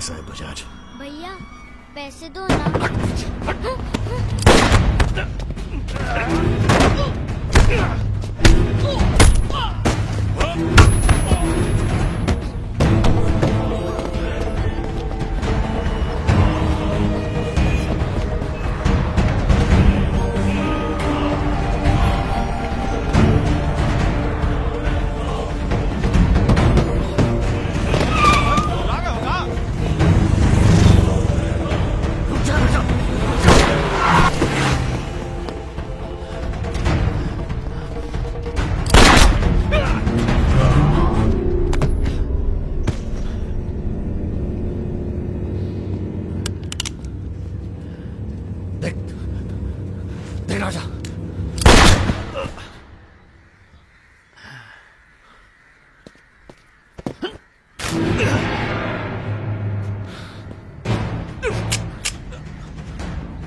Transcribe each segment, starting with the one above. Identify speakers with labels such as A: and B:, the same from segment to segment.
A: कैसा है बजाज?
B: भैया पैसे दो ना।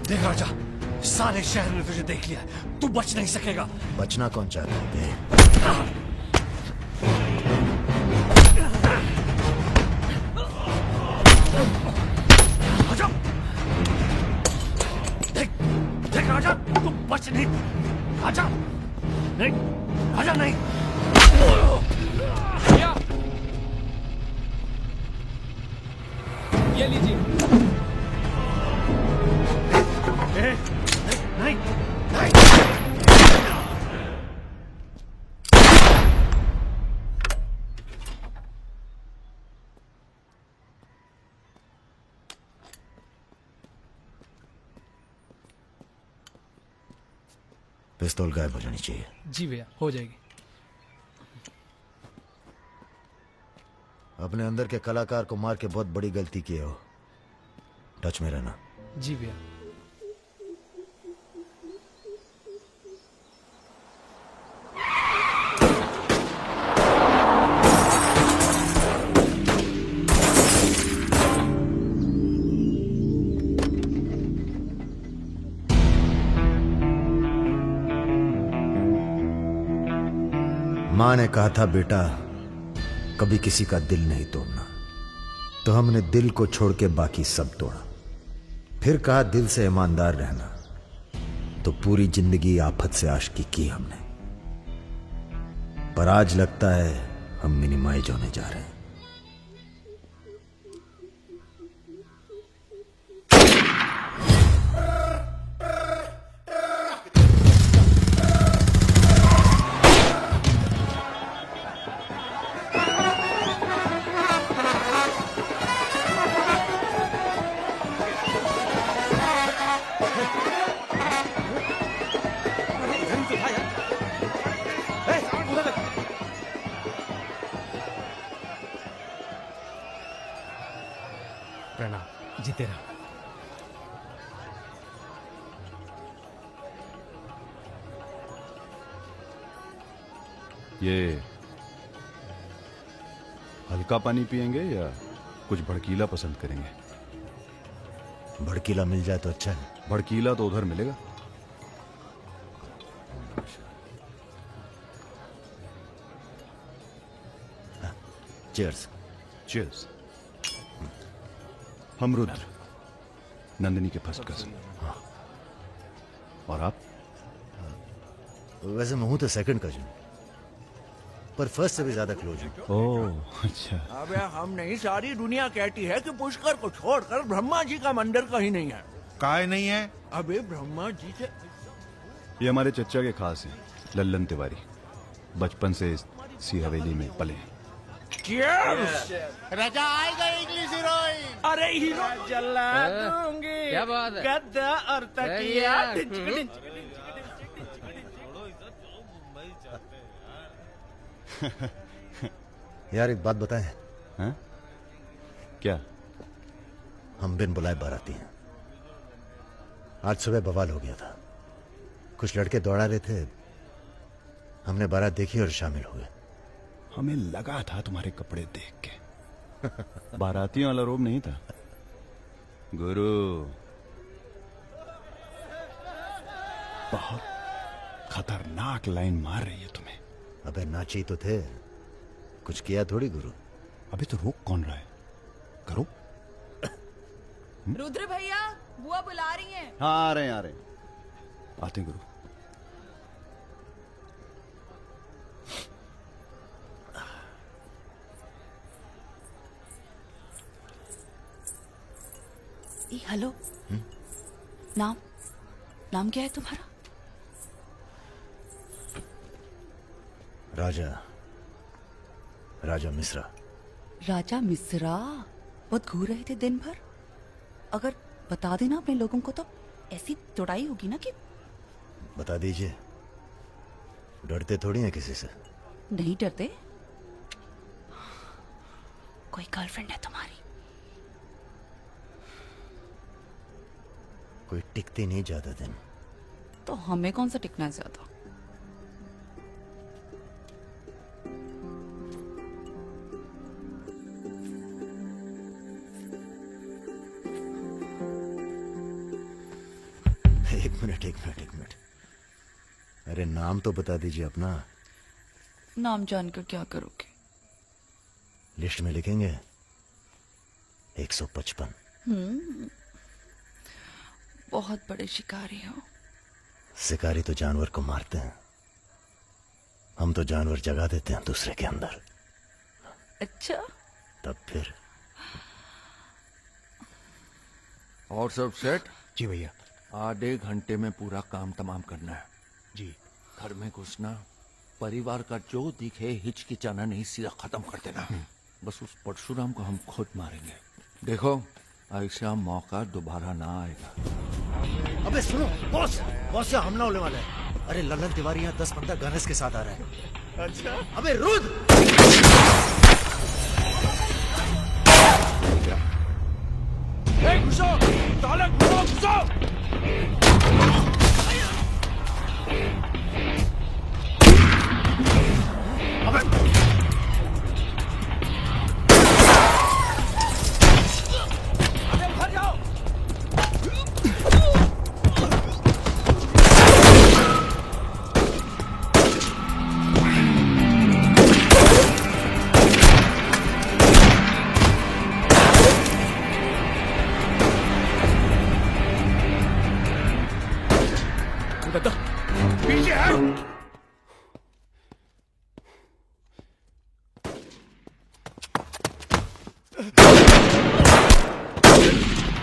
A: देख राजा, सारे शहर ने तुझे देख लिया, तू बच नहीं सकेगा। बचना कौन चाहता है? देख राजा, तू बच नहीं। राजा नहीं, राजा नहीं।
C: ये लीजिए।
A: नहीं, नहीं। पिस्तौल गायब हो जानी चाहिए।
C: जी भैया, हो जाएगी।
A: अपने अंदर के कलाकार को मार के बहुत बड़ी गलती की हो। टच में रहना।
C: जी भैया।
A: मां ने कहा था, बेटा कभी किसी का दिल नहीं तोड़ना, तो हमने दिल को छोड़ के बाकी सब तोड़ा। फिर कहा दिल से ईमानदार रहना, तो पूरी जिंदगी आफत से आशिकी की हमने। पर आज लगता है हम मिनिमाइज होने जा रहे हैं।
C: प्रणाम। जीते रहो।
D: ये हल्का पानी पिएंगे या कुछ भड़कीला पसंद करेंगे?
A: भड़कीला मिल जाए तो अच्छा है।
D: भड़कीला तो उधर मिलेगा।
A: चीयर्स।
D: चीयर्स। हम रुद्र, नंदिनी के फर्स्ट कजिन। और आप?
A: वैसे मैं हूं तो सेकंड कजिन, पर फर्स्ट से भी ज्यादा क्लोज हूं।
D: ओह अच्छा।
E: अबे हम नहीं, सारी दुनिया कहती है कि पुष्कर को छोड़कर ब्रह्मा जी का मंदिर कहीं नहीं है।
F: काहे नहीं है?
E: अबे ब्रह्मा जी से
D: ये हमारे चच्चा के खास हैं, लल्लन तिवारी। बचपन से इसी हवेली में पले हैं।
E: राजा आएगा इंग्लिश हीरोइन। अरे हीरो जला दूंगी।
C: क्या बात है?
E: गद्दा और तकिया।
A: यार एक बात बताएं।
D: हाँ? क्या?
A: हम बिन बुलाए बाराती हैं। आज सुबह बवाल हो गया था। कुछ लड़के दौड़ा रहे थे, हमने बारात देखी और शामिल हुए।
D: हमें लगा था तुम्हारे कपड़े देख के। बारातियों वाला रोब नहीं था गुरु। बहुत खतरनाक लाइन मार रही है तुम्हें।
A: अबे नाची तो थे, कुछ किया थोड़ी गुरु।
D: अभी तो रोक कौन रहा है? करो।
F: रुद्र भैया, बुआ बुला रही हैं।
D: हाँ आ रहे हैं, आ रहे हैं, आते हैं गुरु।
F: हेलो, नाम नाम क्या है तुम्हारा?
A: राजा मिश्रा।
F: राजा मिश्रा। बहुत घूर रहे थे दिन भर। अगर बता देना अपने लोगों को तो ऐसी तोड़ाई होगी ना कि।
A: बता दीजिए, डरते थोड़ी हैं किसी से।
F: नहीं डरते। कोई गर्लफ्रेंड है तुम्हारी?
A: कोई टिकती नहीं ज्यादा दिन।
F: तो हमें कौन सा टिकना है ज्यादा?
A: एक मिनट। अरे नाम तो बता दीजिए अपना।
F: नाम जानकर क्या करोगे?
A: लिस्ट में लिखेंगे 155।
F: बहुत बड़े शिकारी हो।
A: शिकारी तो जानवर को मारते हैं, हम तो जानवर जगा देते हैं दूसरे के अंदर।
F: अच्छा।
A: तब फिर
E: और सब सेट?
C: जी भैया।
E: आधे घंटे में पूरा काम तमाम करना है।
C: जी।
E: घर में घुसना, परिवार का जो दिखे हिचकिचाना नहीं, सीधा खत्म कर देना। बस उस परशुराम को हम खुद मारेंगे। देखो, ऐसा मौका दोबारा ना आएगा।
A: अबे सुनो, बॉस से हमला होने वाला है। अरे ललन तिवारी यहाँ 10-15 गनर्स के साथ आ रहा है। अच्छा। अबे रुद्र!
E: घुसो, साले घुसो। पीछे है।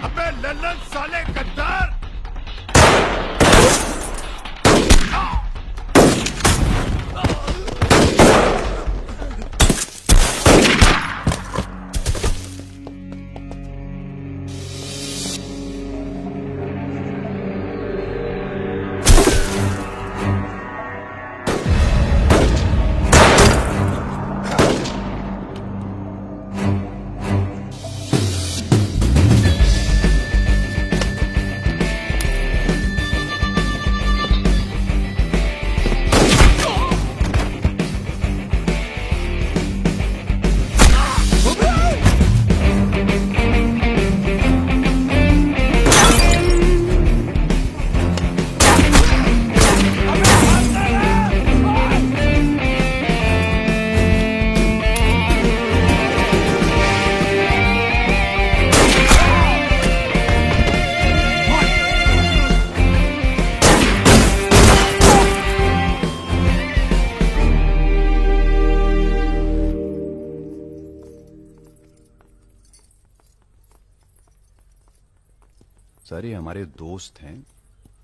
E: अबे लल्लन साले गद्दार!
D: सर ये हमारे दोस्त हैं,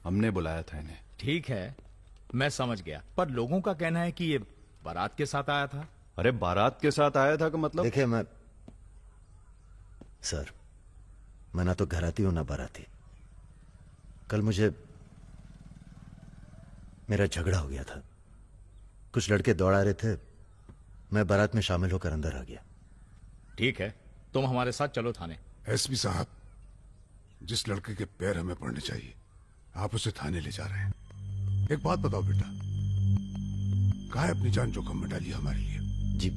D: हमने बुलाया था इन्हें।
G: ठीक है, मैं समझ गया, पर लोगों का कहना है कि ये बारात के साथ आया था।
D: अरे बारात के साथ आया था का मतलब?
A: देखिए सर, मैं ना तो घराती हूं ना बाराती। कल मुझे मेरा झगड़ा हो गया था, कुछ लड़के दौड़ा रहे थे, मैं बारात में शामिल होकर अंदर आ गया।
G: ठीक है, तुम हमारे साथ चलो थाने।
H: एसपी साहब, जिस लड़के के पैर हमें पड़ने चाहिए आप उसे थाने ले जा रहे हैं। एक बात बताओ बेटा, काहे अपनी जान जोखिम में डाली हमारे लिए?
A: जी,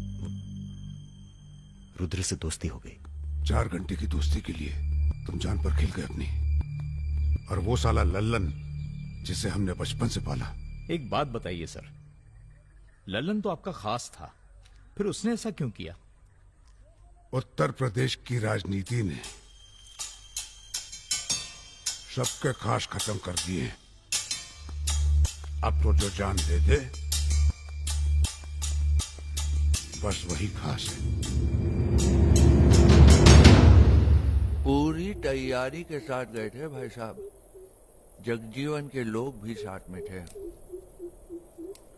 A: रुद्र से दोस्ती हो गई।
H: 4 घंटे की दोस्ती के लिए तुम जान पर खेल गए अपनी, और वो साला लल्लन जिसे हमने बचपन से पाला।
G: एक बात बताइए सर, लल्लन तो आपका खास था, फिर उसने ऐसा क्यों किया?
H: उत्तर प्रदेश की राजनीति ने सबके खास खत्म कर दिए। अब तो जो जान दे दे बस वही खास है।
E: पूरी तैयारी के साथ गए थे भाई साहब। जगजीवन के लोग भी साथ में थे।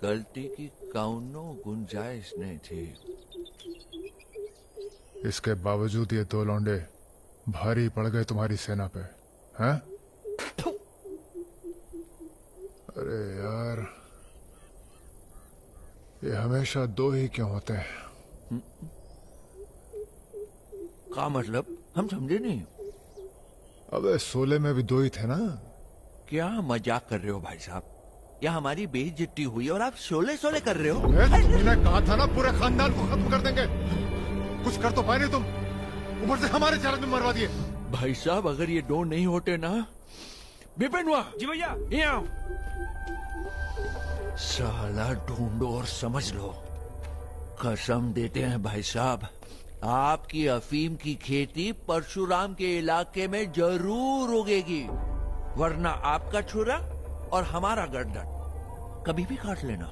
E: गलती की कौनो गुंजाइश नहीं थी।
I: इसके बावजूद ये दो लौंडे भारी पड़ गए तुम्हारी सेना पे, हैं? अरे यार, ये हमेशा दो ही क्यों होते हैं?
E: का मतलब? हम समझे नहीं।
I: अबे सोले में भी दो ही थे ना।
E: क्या मजाक कर रहे हो भाई साहब? या हमारी बेइज्जती हुई और आप शोले शोले कर रहे हो?
I: मैंने कहा था ना पूरे खानदान को खत्म कर देंगे। कुछ कर तो पाए नहीं तुम, ऊपर से हमारे चार आदमी मरवा दिए।
E: भाई साहब अगर ये दो नहीं होते ना। बिपिन हुआ
C: जी भैया।
E: ये आओ। साला ढूंढो और समझ लो। कसम देते हैं भाई साहब, आपकी अफीम की खेती परशुराम के इलाके में जरूर उगेगी, वरना आपका छुरा और हमारा गर्दन कभी भी काट लेना।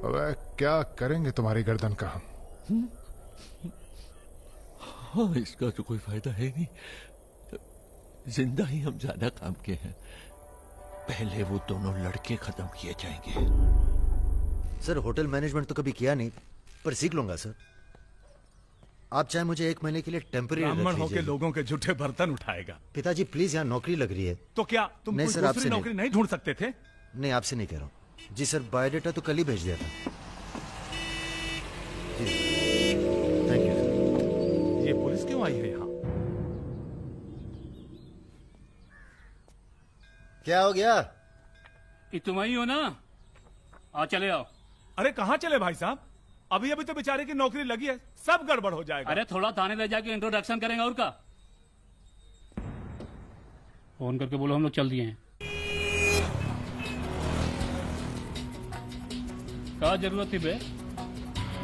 I: अबे क्या करेंगे तुम्हारी गर्दन का हम?
E: हाँ, इसका तो कोई फायदा है नहीं। जिंदा ही हम ज्यादा काम के हैं। पहले वो दोनों लड़के खत्म किए जाएंगे।
A: सर होटल मैनेजमेंट तो कभी किया नहीं, पर सीख लूंगा सर। आप चाहे मुझे 1 महीने के लिए टेम्परेरी
J: ब्राह्मण होके लोगों के झूठे बर्तन उठाएगा।
A: पिताजी प्लीज, यहाँ नौकरी लग रही है।
J: तो क्या तुम
A: नहीं
J: कोई
A: सर, आपसे
J: दूसरी नौकरी नहीं ढूंढ सकते थे?
A: नहीं, आपसे नहीं कह रहा हूँ जी सर। बायोडेटा तो कल ही भेज दिया था। Thank you.
J: ये पुलिस क्यों आई है यहाँ?
A: क्या हो गया?
C: तुम ही हो ना? आ चले आओ।
J: अरे कहाँ चले भाई साहब? अभी अभी तो बेचारे की नौकरी लगी है, सब गड़बड़ हो जाएगा।
C: अरे थोड़ा थाने ले जाके इंट्रोडक्शन करेंगे और का। फोन करके बोलो हम लोग चल दिए हैं। क्या जरूरत थी बे?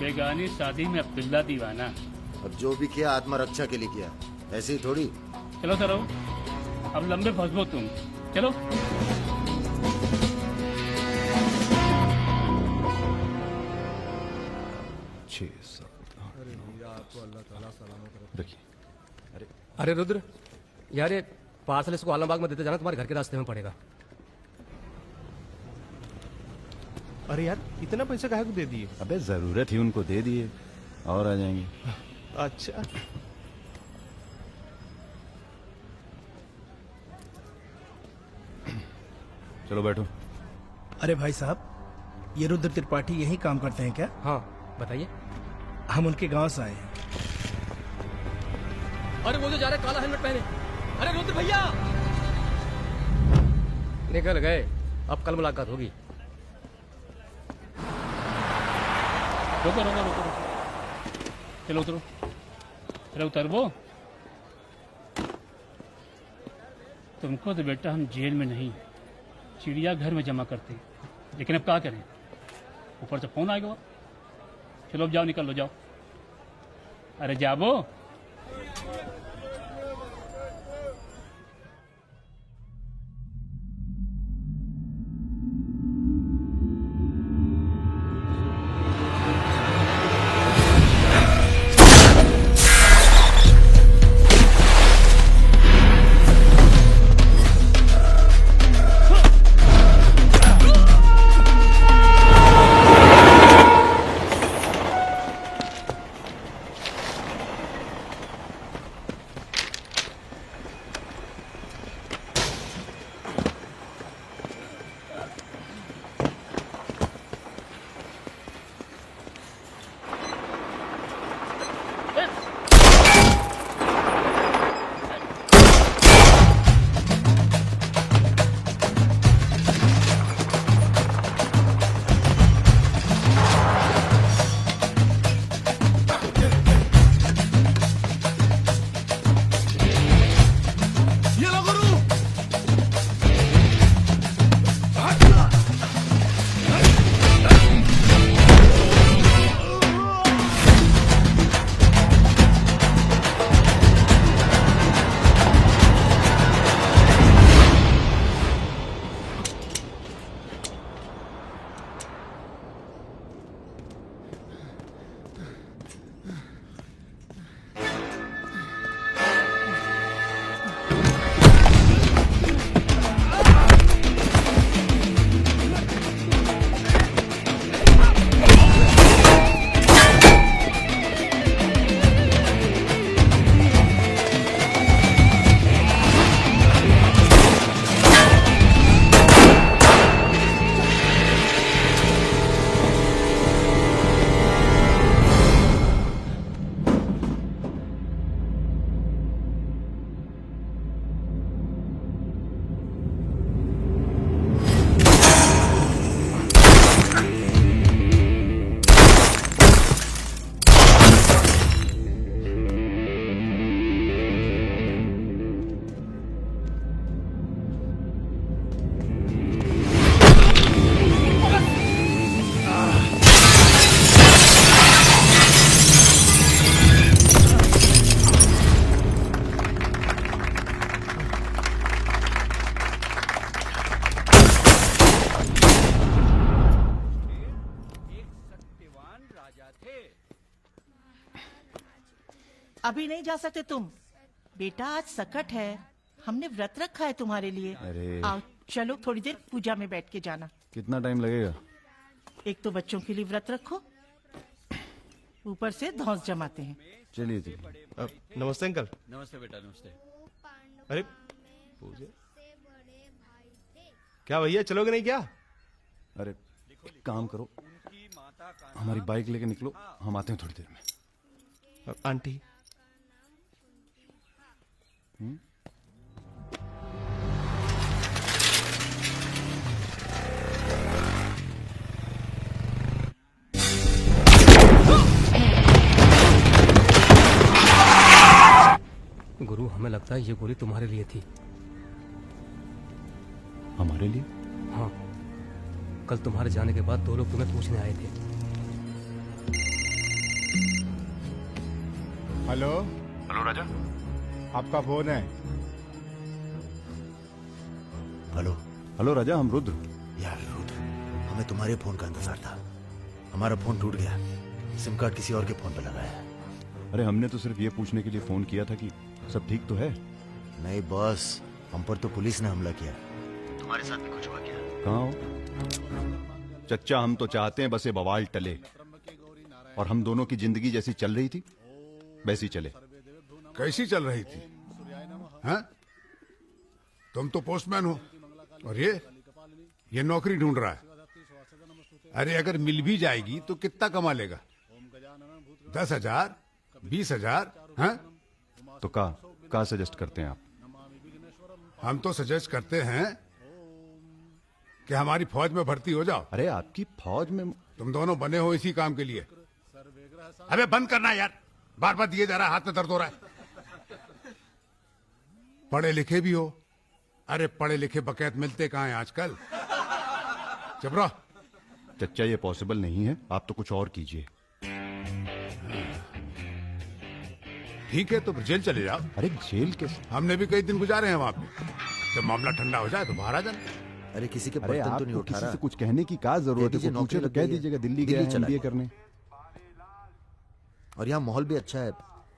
C: बेगानी शादी में पिल्ला दीवाना।
A: अब जो भी किया आत्मरक्षा के लिए किया, ऐसे ही थोड़ी।
C: चलो सर, अब लंबे फंसबो तुम। चलो।
K: अरे रुद्र यार, ये पार्सल इसको आलमबाग में देते जाना, तुम्हारे घर के रास्ते में पड़ेगा।
J: अरे यार, इतना पैसा काहे को दे दिए?
D: अबे जरूरत ही उनको दे दिए और आ जाएंगे।
J: अच्छा,
D: चलो बैठो।
L: अरे भाई साहब, ये रुद्र त्रिपाठी यही काम करते हैं क्या?
K: हाँ बताइए।
L: हम उनके गांव से आए हैं।
K: अरे वो जो जा रहे काला हेलमेट पहने। अरे रुद्र भैया निकल गए, अब कल मुलाकात होगी।
C: रुको रुको रुको रुको, चलो उतरो। अरे उतरबो। तुमको तो बेटा हम जेल में नहीं, चिड़ियाघर में जमा करते हैं, लेकिन अब क्या करें, ऊपर से फोन आएगा। चलो अब जाओ, निकल लो, जाओ। अरे जाबो।
M: अभी नहीं जा सकते तुम। बेटा आज सकट है, हमने व्रत रखा है तुम्हारे लिए।
D: अरे।
M: आओ चलो थोड़ी देर पूजा में बैठ के जाना।
D: कितना टाइम लगेगा?
M: एक तो बच्चों के लिए व्रत रखो, ऊपर से धौंस जमाते हैं।
D: चलिए चलिए।
N: नमस्ते अंकल।
O: नमस्ते बेटा, नमस्ते।
N: अरे पूजा क्या भैया, चलोगे नहीं क्या?
D: अरे एक काम करो, हमारी बाइक लेके निकलो, हम आते हैं थोड़ी देर में।
N: आंटी
K: गुरु, हमें लगता है ये गोली तुम्हारे लिए थी।
D: हमारे लिए?
K: हाँ, कल तुम्हारे जाने के बाद 2 लोग तुम्हें पूछने आए थे।
H: हेलो
I: हेलो राजा।
H: आपका फोन है।
A: हेलो।
D: हेलो राजा, हम रुद्र।
A: यार रुद्र, हमें तुम्हारे फोन का इंतजार था। हमारा फोन टूट गया, सिम कार्ड किसी और के फोन पर लगा है।
D: अरे हमने तो सिर्फ ये पूछने के लिए फोन किया था कि सब ठीक तो है।
A: नहीं बॉस, हम पर तो पुलिस ने हमला किया। तुम्हारे साथ भी कुछ हुआ क्या?
D: कहाँ हो चच्चा? हम तो चाहते हैं बस ये बवाल टले और हम दोनों की जिंदगी जैसी चल रही थी वैसी चले।
H: कैसी चल रही थी? हैं? तुम तो पोस्टमैन हो और ये नौकरी ढूंढ रहा है। अरे अगर मिल भी जाएगी तो कितना कमा लेगा? 10,000, 20,000? हैं?
D: तो का सजेस्ट करते हैं आप?
H: हम तो सजेस्ट करते हैं कि हमारी फौज में भर्ती हो जाओ।
D: अरे आपकी फौज में?
H: तुम दोनों बने हो इसी काम के लिए। अबे बंद करना यार, बार बार दिए जा रहा है, हाथ में दर्द हो रहा है। पढ़े लिखे भी हो। अरे पढ़े लिखे बकैत मिलते कहाँ हैं आजकल? चुप रहो।
D: चच्चा ये पॉसिबल नहीं है, आप तो कुछ और कीजिए।
H: ठीक है तो फिर जेल चले जाओ।
D: अरे जेल कैसे?
H: हमने भी कई दिन गुजारे हैं वहां पे। जब मामला ठंडा हो जाए तो बाहर आ जाना।
A: अरे किसी के
D: अरे
A: बर्तन तो नहीं
D: आपको
A: उठा
D: किसी
A: रहा।
D: से कुछ कहने की क्या जरूरत है? कोई पूछे तो कह दीजिएगा दिल्ली गया है MBA करने।
A: और यहाँ माहौल भी अच्छा है।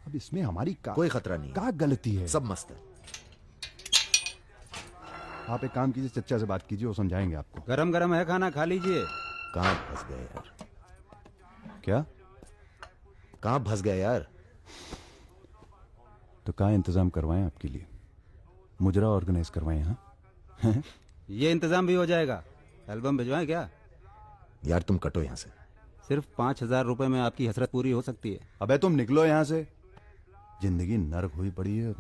D: अब इसमें हमारी
A: कोई खतरा नहीं,
D: क्या गलती है?
A: सब मस्त है।
D: आप एक काम कीजिए, चच्चा से बात कीजिए, वो समझाएंगे आपको।
O: गरम गरम है खाना, खा लीजिए।
A: कहाँ फंस गए यार?
D: क्या?
A: कहाँ फंस गए यार?
D: तो कहाँ इंतजाम करवाएं आपके लिए? मुजरा ऑर्गेनाइज करवाएं? हाँ
O: ये इंतजाम भी हो जाएगा। एल्बम भिजवाएं क्या?
A: यार तुम कटो यहाँ से।
O: सिर्फ 5,000 रुपए में आपकी हसरत पूरी हो सकती है।
D: अबे तुम निकलो यहाँ से, जिंदगी नर्क हुई पड़ी है।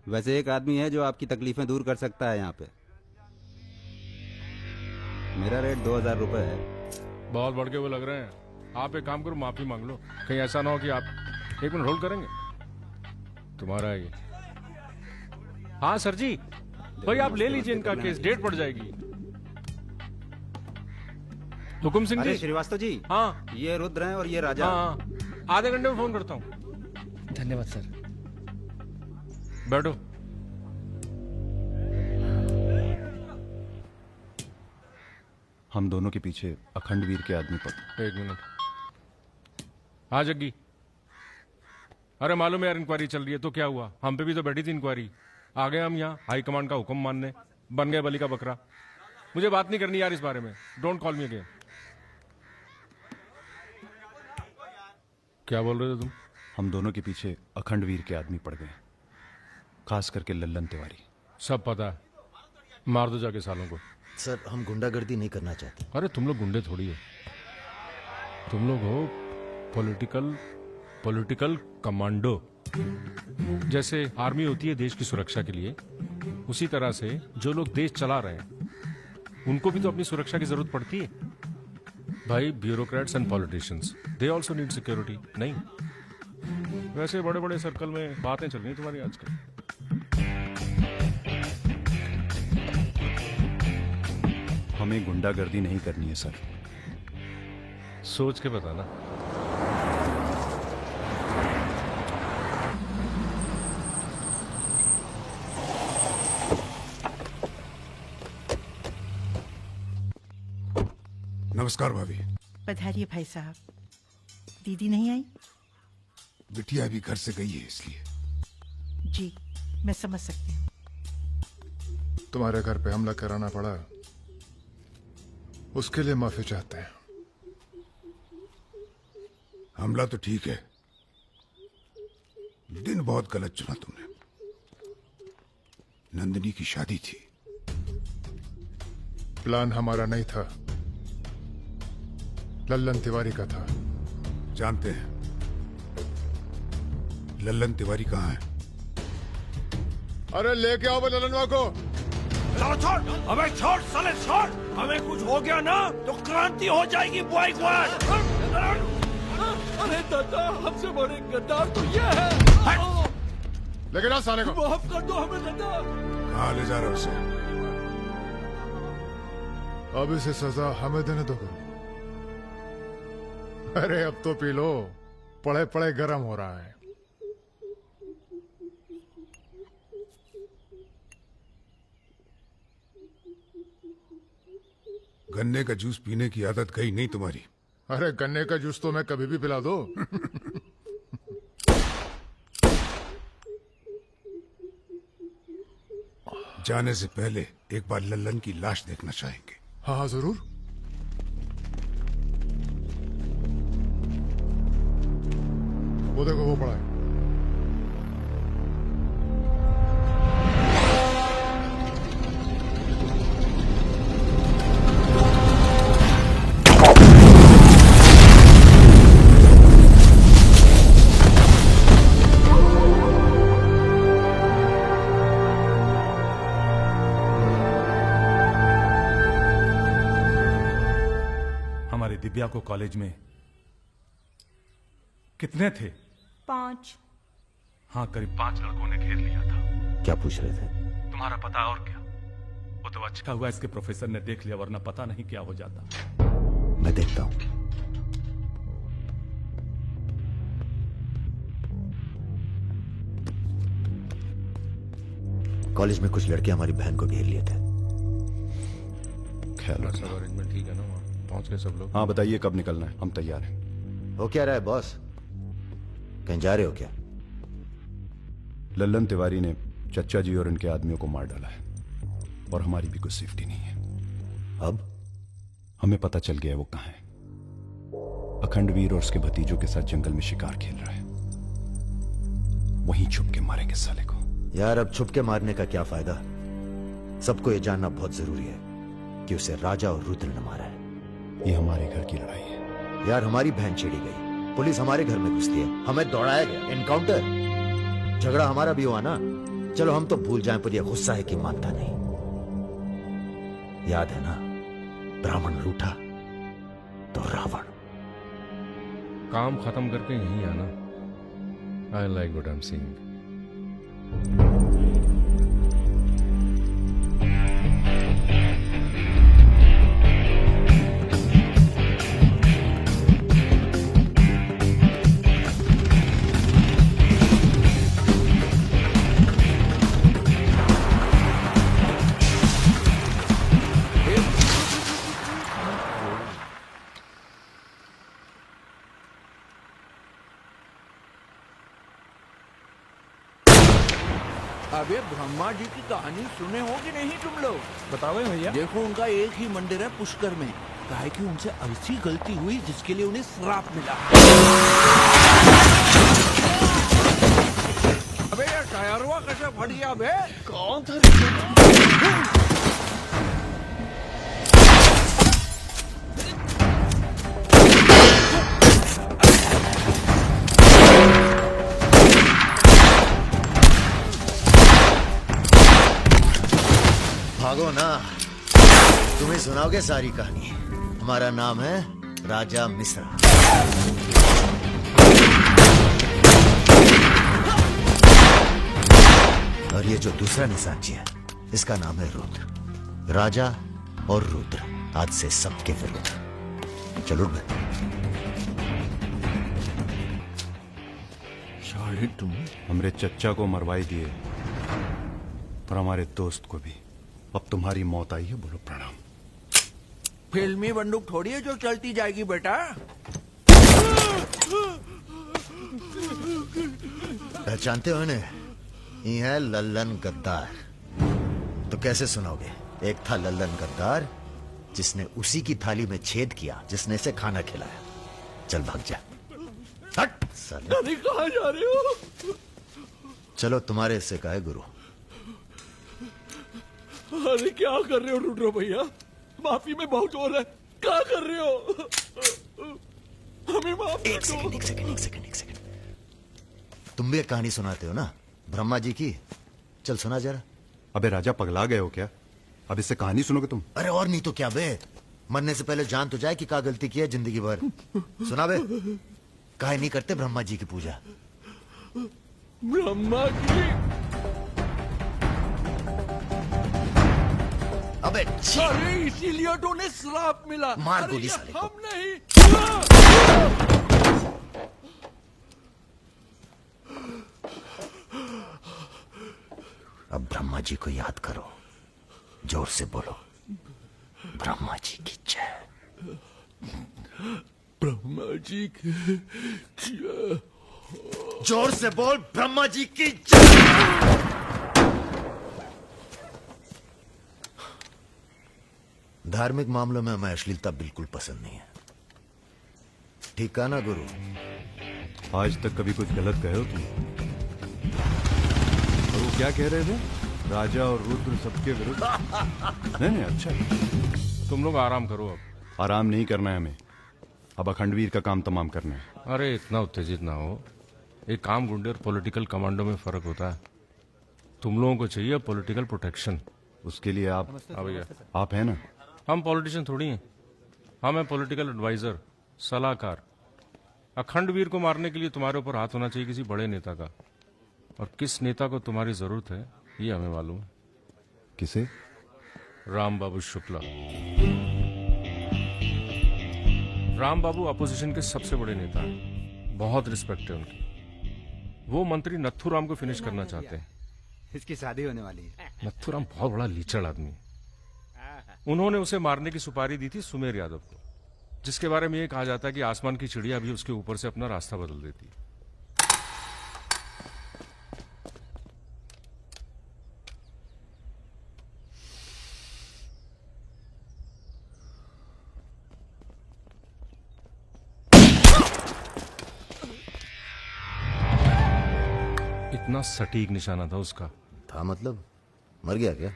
O: वैसे एक आदमी है जो आपकी तकलीफें दूर कर सकता है यहाँ पे। मेरा रेट 2,000 रुपए है।
J: बहुत बढ़ के वो लग रहे हैं। आप एक काम करो, माफी मांग लो। कहीं ऐसा ना हो कि आप 1 मिनट होल्ड करेंगे। तुम्हारा है ये। हाँ सर जी, भाई आप ले लीजिए इनका केस, डेट पड़ जाएगी। हुकुम सिंह जी।
O: श्रीवास्तव जी।
J: हाँ
O: ये रुद्र हैं और ये राजा।
J: हाँ, आधे घंटे में फोन करता हूँ।
L: धन्यवाद सर।
J: बैठो।
D: हम दोनों के पीछे अखंड वीर के आदमी पड़।
J: 1 मिनट। हाँ जग्गी। अरे मालूम है यार, इंक्वायरी चल रही है तो क्या हुआ? हम पे भी तो बैठी थी इंक्वायरी। आ गए हम यहाँ हाई कमांड का हुक्म मानने, बन गए बलि का बकरा। मुझे बात नहीं करनी यार इस बारे में। Don't call me again. क्या बोल रहे थे तुम?
D: हम दोनों के पीछे अखंड वीर के आदमी पड़ गए, खास करके लल्लन तिवारी।
J: सब पता है, मार दो जाके सालों को।
A: सर हम गुंडागर्दी नहीं करना चाहते।
J: अरे तुम लोग गुंडे थोड़ी हो, तुम लोग हो पॉलिटिकल कमांडो। जैसे आर्मी होती है देश की सुरक्षा के लिए, उसी तरह से जो लोग देश चला रहे हैं उनको भी तो अपनी सुरक्षा की जरूरत पड़ती है भाई। Bureaucrats and politicians, they also need security. नहीं, वैसे बड़े बड़े सर्कल में बातें चल रही तुम्हारी आजकल।
D: हमें गुंडागर्दी नहीं करनी है सर।
J: सोच के बताना।
H: नमस्कार भाभी।
M: पधारिए भाई साहब। दीदी नहीं आई?
H: बिटिया भी घर से गई है इसलिए।
M: जी मैं समझ सकती हूँ।
I: तुम्हारे घर पे हमला कराना पड़ा, उसके लिए माफी चाहते हैं।
H: हमला तो ठीक है, दिन बहुत गलत चुना तुमने। नंदिनी की शादी थी।
I: प्लान हमारा नहीं था, लल्लन तिवारी का था।
H: जानते हैं। लल्लन तिवारी कहाँ है?
I: अरे लेके आओ लल्लनवा को।
P: छोड़, हमें छोड़ साले छोड़। हमें कुछ हो गया ना तो क्रांति हो जाएगी बॉय क्वाड। अरे दादा, हमसे बड़े गद्दार तो ये है।
I: लेकिन आ साले को।
P: माफ कर दो हमें दादा।
H: कहाँ ले जा रहा उसे?
I: अब इसे सजा हमें देने दो। अरे अब तो पी लो, पड़े पड़े गर्म हो रहा है।
H: गन्ने का जूस पीने की आदत गई नहीं तुम्हारी।
I: अरे गन्ने का जूस तो मैं कभी भी पिला दो।
H: जाने से पहले एक बार लल्लन की लाश देखना चाहेंगे।
I: हाँ हाँ जरूर। वो देखो वो पड़ा है।
Q: दिव्या को कॉलेज में कितने थे?
R: 5।
Q: हाँ, करीब 5 लड़कों ने घेर लिया था।
A: क्या पूछ रहे थे?
Q: तुम्हारा पता और क्या? वो तो अच्छा हुआ इसके प्रोफेसर ने देख लिया, वरना पता नहीं क्या हो जाता।
A: मैं देखता हूं। कॉलेज में कुछ लड़के हमारी बहन को घेर लिए थे।
D: ख्याल
J: सब अरेंजमेंट ठीक है ना? वहां पहुंच गए सब लोग?
D: हाँ बताइए कब निकलना है, हम तैयार हैं।
A: हो क्या रहा है बॉस? कहीं जा रहे हो क्या?
D: लल्लन तिवारी ने चच्चा जी और इनके आदमियों को मार डाला है और हमारी भी कुछ सेफ्टी नहीं है।
A: अब
D: हमें पता चल गया वो कहां है। अखंडवीर और उसके भतीजों के साथ जंगल में शिकार खेल रहा है। वहीं छुप के मारेंगे साले को।
A: यार अब छुप के मारने का क्या फायदा? सबको ये जानना बहुत जरूरी है कि उसे राजा और रुद्र ने मारा है।
D: ये हमारे घर की लड़ाई है।
A: यार हमारी बहन छेड़ी गई, पुलिस हमारे घर में घुसती है, हमें दौड़ाया गया, एनकाउंटर, झगड़ा हमारा भी हुआ ना। चलो हम तो भूल जाएं, पर यह गुस्सा है कि मानता नहीं। याद है ना, ब्राह्मण रूठा तो रावण।
J: काम खत्म करके यहीं आना। I like what I am seeing.
E: अबे ब्रह्मा जी की कहानी सुने हो कि नहीं तुम लोग?
K: बताओ भैया।
E: देखो उनका एक ही मंदिर है पुष्कर में। काहे कि उनसे ऐसी गलती हुई जिसके लिए उन्हें श्राप मिला। अबे यार टायरवा कैसे फट गया बे? कौन था?
A: भागो ना, तुम्हें सुनाओगे सारी कहानी। हमारा नाम है राजा मिश्रा। और ये जो दूसरा निशानची है, इसका नाम है रुद्र। राजा और रुद्र आज से सबके विरुद्ध। चलो मैं
E: साले तुम
D: हमरे चच्चा को मरवाई दिए, पर हमारे दोस्त को भी। अब तुम्हारी मौत आई है, बोलो प्रणाम।
E: फिल्मी बंदूक थोड़ी है जो चलती जाएगी बेटा।
A: पहचानते हो इन्हें? ये है लल्लन गद्दार। तो कैसे सुनाओगे? एक था लल्लन गद्दार जिसने उसी की थाली में छेद किया जिसने इसे खाना खिलाया। चल भाग जा। हट साले।
P: अरे कहाँ जा रहे हो?
A: चलो तुम्हारे हिस्से का है गुरु।
P: अरे क्या कर रहे हो रुद्र भैया? माफी में बहुत हो रहा है। क्या कर रहे हो? हमें माफ कर दो।
A: एक सेकंड। तुम भी एक कहानी सुनाते हो ना ब्रह्मा जी की? चल सुना जरा।
D: अबे राजा पगला गए हो क्या? अब इससे कहानी सुनोगे तुम?
A: अरे और नहीं तो क्या बे, मरने से पहले जान तो जाए कि क्या गलती की है जिंदगी भर। सुना बे। काहे नहीं करते ब्रह्मा जी की पूजा?
P: ब्रह्मा की?
A: अबे
P: अरे इसीलिए तो उन्हें श्राप मिला।
A: मार गोली साले को।
P: हम नहीं।
A: अब ब्रह्मा जी को याद करो, जोर से बोलो, ब्रह्मा जी की जय।
P: ब्रह्मा जी की जय।
A: जोर से बोल, ब्रह्मा जी की जय। धार्मिक मामलों में हमें अश्लीलता बिल्कुल पसंद नहीं है। ठीक है ना गुरु?
D: आज तक कभी कुछ गलत कहे हो तुम? और वो क्या कह रहे थे? राजा और रुद्र सबके विरुद्ध? नहीं अच्छा।
J: तुम लोग आराम करो। अब
D: आराम नहीं करना है हमें, अब अखंडवीर का काम तमाम करना है।
J: अरे इतना उत्तेजित ना हो। एक काम गुंडे और पॉलिटिकल कमांडो में फर्क होता है। तुम लोगों को चाहिए पॉलिटिकल प्रोटेक्शन।
D: उसके लिए आप
J: भैया
D: आप है ना?
J: हम पॉलिटिशियन थोड़ी हैं, हम हैं पॉलिटिकल एडवाइजर, सलाहकार। अखंडवीर को मारने के लिए तुम्हारे ऊपर हाथ होना चाहिए किसी बड़े नेता का, और किस नेता को तुम्हारी जरूरत है ये हमें मालूम है।
D: किसे?
J: राम बाबू शुक्ला। राम बाबू अपोजिशन के सबसे बड़े नेता हैं, बहुत रिस्पेक्ट है उनकी। वो मंत्री नथुराम को फिनिश करना चाहते हैं।
O: इसकी शादी होने वाली है।
J: नथुराम बहुत बड़ा लीचड़ आदमी है। उन्होंने उसे मारने की सुपारी दी थी सुमेर यादव को, जिसके बारे में ये कहा जाता है कि आसमान की चिड़िया भी उसके ऊपर से अपना रास्ता बदल देती। इतना सटीक निशाना था उसका।
A: था मतलब? मर गया क्या?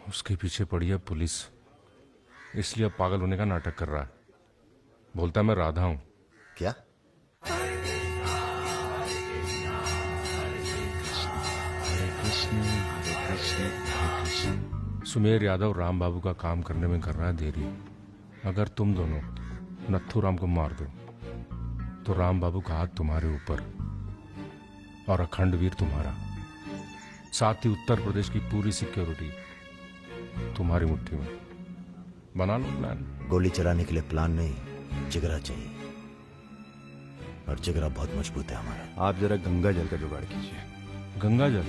J: उसके पीछे पड़ी है पुलिस, इसलिए अब पागल होने का नाटक कर रहा है। बोलता मैं राधा हूं।
A: क्या?
J: सुमेर यादव राम बाबू का काम करने में कर रहा है देरी। अगर तुम दोनों नथुराम को मार दो तो राम बाबू का हाथ तुम्हारे ऊपर और अखंडवीर तुम्हारा, साथ ही उत्तर प्रदेश की पूरी सिक्योरिटी तुम्हारी मुट्ठी में। बना लो प्लान।
A: गोली चलाने के लिए प्लान नहीं, जिगरा चाहिए, और जिगरा बहुत मजबूत है हमारा।
D: आप जरा गंगा जल का जुगाड़ कीजिए।
J: गंगा जल?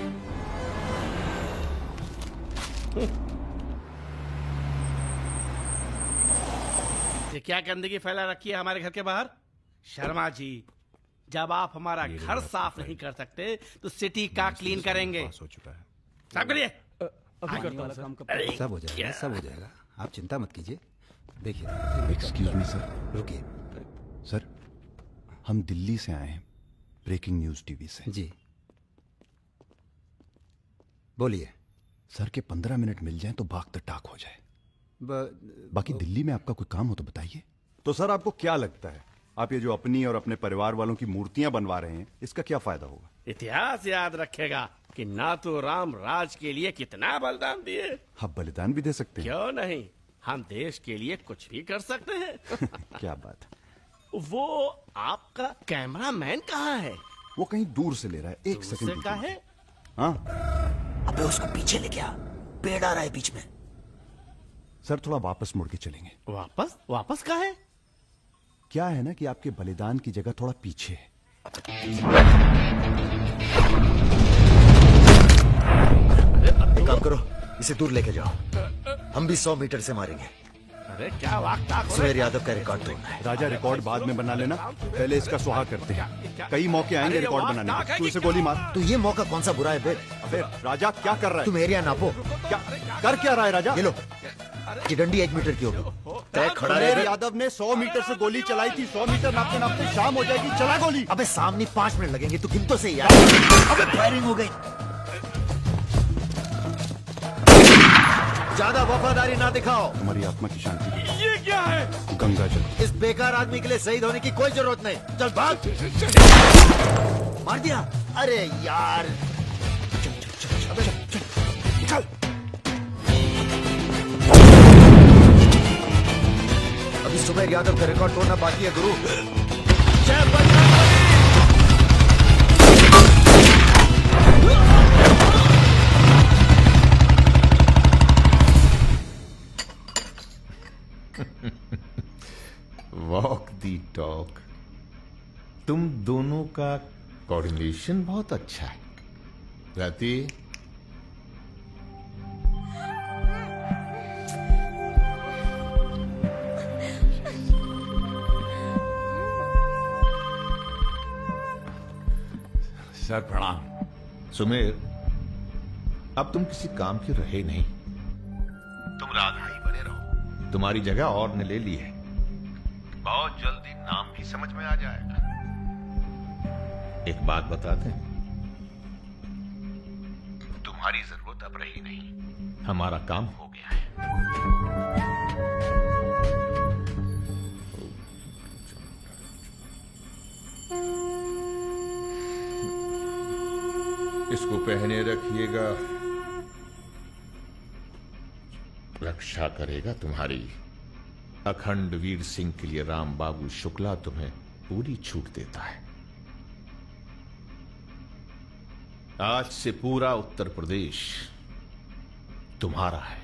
R: ये क्या गंदगी फैला रखी है हमारे घर के बाहर? शर्मा जी, जब आप हमारा घर साफ नहीं कर सकते तो सिटी का क्लीन करेंगे।
D: हो चुका है।
R: साफ करिए।
O: अभी करता हूं सर। सब हो जाएगा, सब हो जाएगा, आप चिंता मत कीजिए। देखिए।
D: Excuse me sir.
O: रुकिए
D: सर, हम दिल्ली से आए हैं, ब्रेकिंग न्यूज टीवी से।
O: जी बोलिए।
D: सर के 15 मिनट मिल जाएं तो भाग द टाक हो जाए। बाकी दिल्ली में आपका कोई काम हो तो बताइए। तो सर आपको क्या लगता है, आप ये जो अपनी और अपने परिवार वालों की मूर्तियां बनवा रहे हैं, इसका क्या फायदा होगा?
R: इतिहास याद रखेगा कि नाथुराम राज के लिए कितना बलिदान दिए।
D: आप बलिदान भी दे सकते हैं।
R: क्यों नहीं, हम देश के लिए कुछ भी कर सकते हैं।
D: क्या बात है।
R: वो आपका कैमरामैन कहाँ है?
D: वो कहीं दूर से ले रहा है, एक सेकंड
R: का है।
D: हाँ
A: अबे उसको पीछे ले गया, पेड़ आ रहा है बीच में।
D: सर थोड़ा वापस मुड़ के चलेंगे।
R: वापस? वापस कहाँ है?
D: क्या है ना कि आपके बलिदान की जगह थोड़ा पीछे है।
A: एक काम करो, इसे दूर लेके जाओ, हम भी 100 मीटर से मारेंगे।
E: अरे क्या वक्त
A: सुमेर यादव का रिकॉर्ड तोड़ना है।
D: राजा रिकॉर्ड बाद में बना लेना, पहले इसका सुहा करते हैं। कई मौके आएंगे रिकॉर्ड बनाने के। तू इसे गोली मार।
A: तू ये मौका कौन सा बुरा है बे?
D: अबे राजा क्या कर रहा है?
A: तुम एरिया नापो।
D: क्या कर क्या रहा है राजा?
A: ये लो, चिडंडी 1 मीटर की होगी। तय खड़ा
D: सुमेर
A: रहे।
D: यादव ने 100 मीटर से गोली चलाई थी। 100 मीटर नापते नापते शाम हो जाएगी। चला गोली।
A: अबे सामने 5 मिनट लगेंगे, तू गिन तो सही यार। अबे फायरिंग हो गई। ज्यादा वफादारी ना दिखाओ।
D: तुम्हारी आत्मा की शांति के लिए।
P: ये क्या है?
D: गंगा जल।
A: इस बेकार आदमी के लिए शहीद होने की कोई जरूरत नहीं। चल भाग। मार दिया। अरे यार, चल चल चल चल चल चल। अभी सुमेर यादव का रिकॉर्ड तोड़ना बाकी है गुरु। जय बजरंगबली।
G: वॉक दी टॉक। तुम दोनों का कोऑर्डिनेशन बहुत अच्छा है। राती
E: सर प्रणाम।
G: सुमेर, अब तुम किसी काम के रहे नहीं। तुम राधा ही बने रहो। तुम्हारी जगह और ने ले ली है। बहुत जल्दी नाम भी समझ में आ जाएगा। एक बात बताते हैं, तुम्हारी जरूरत अब रही नहीं। हमारा काम हो गया है। इसको पहने रखिएगा, रक्षा करेगा तुम्हारी। अखंड वीर सिंह के लिए राम बाबू शुक्ला तुम्हें पूरी छूट देता है। आज से पूरा उत्तर प्रदेश तुम्हारा है।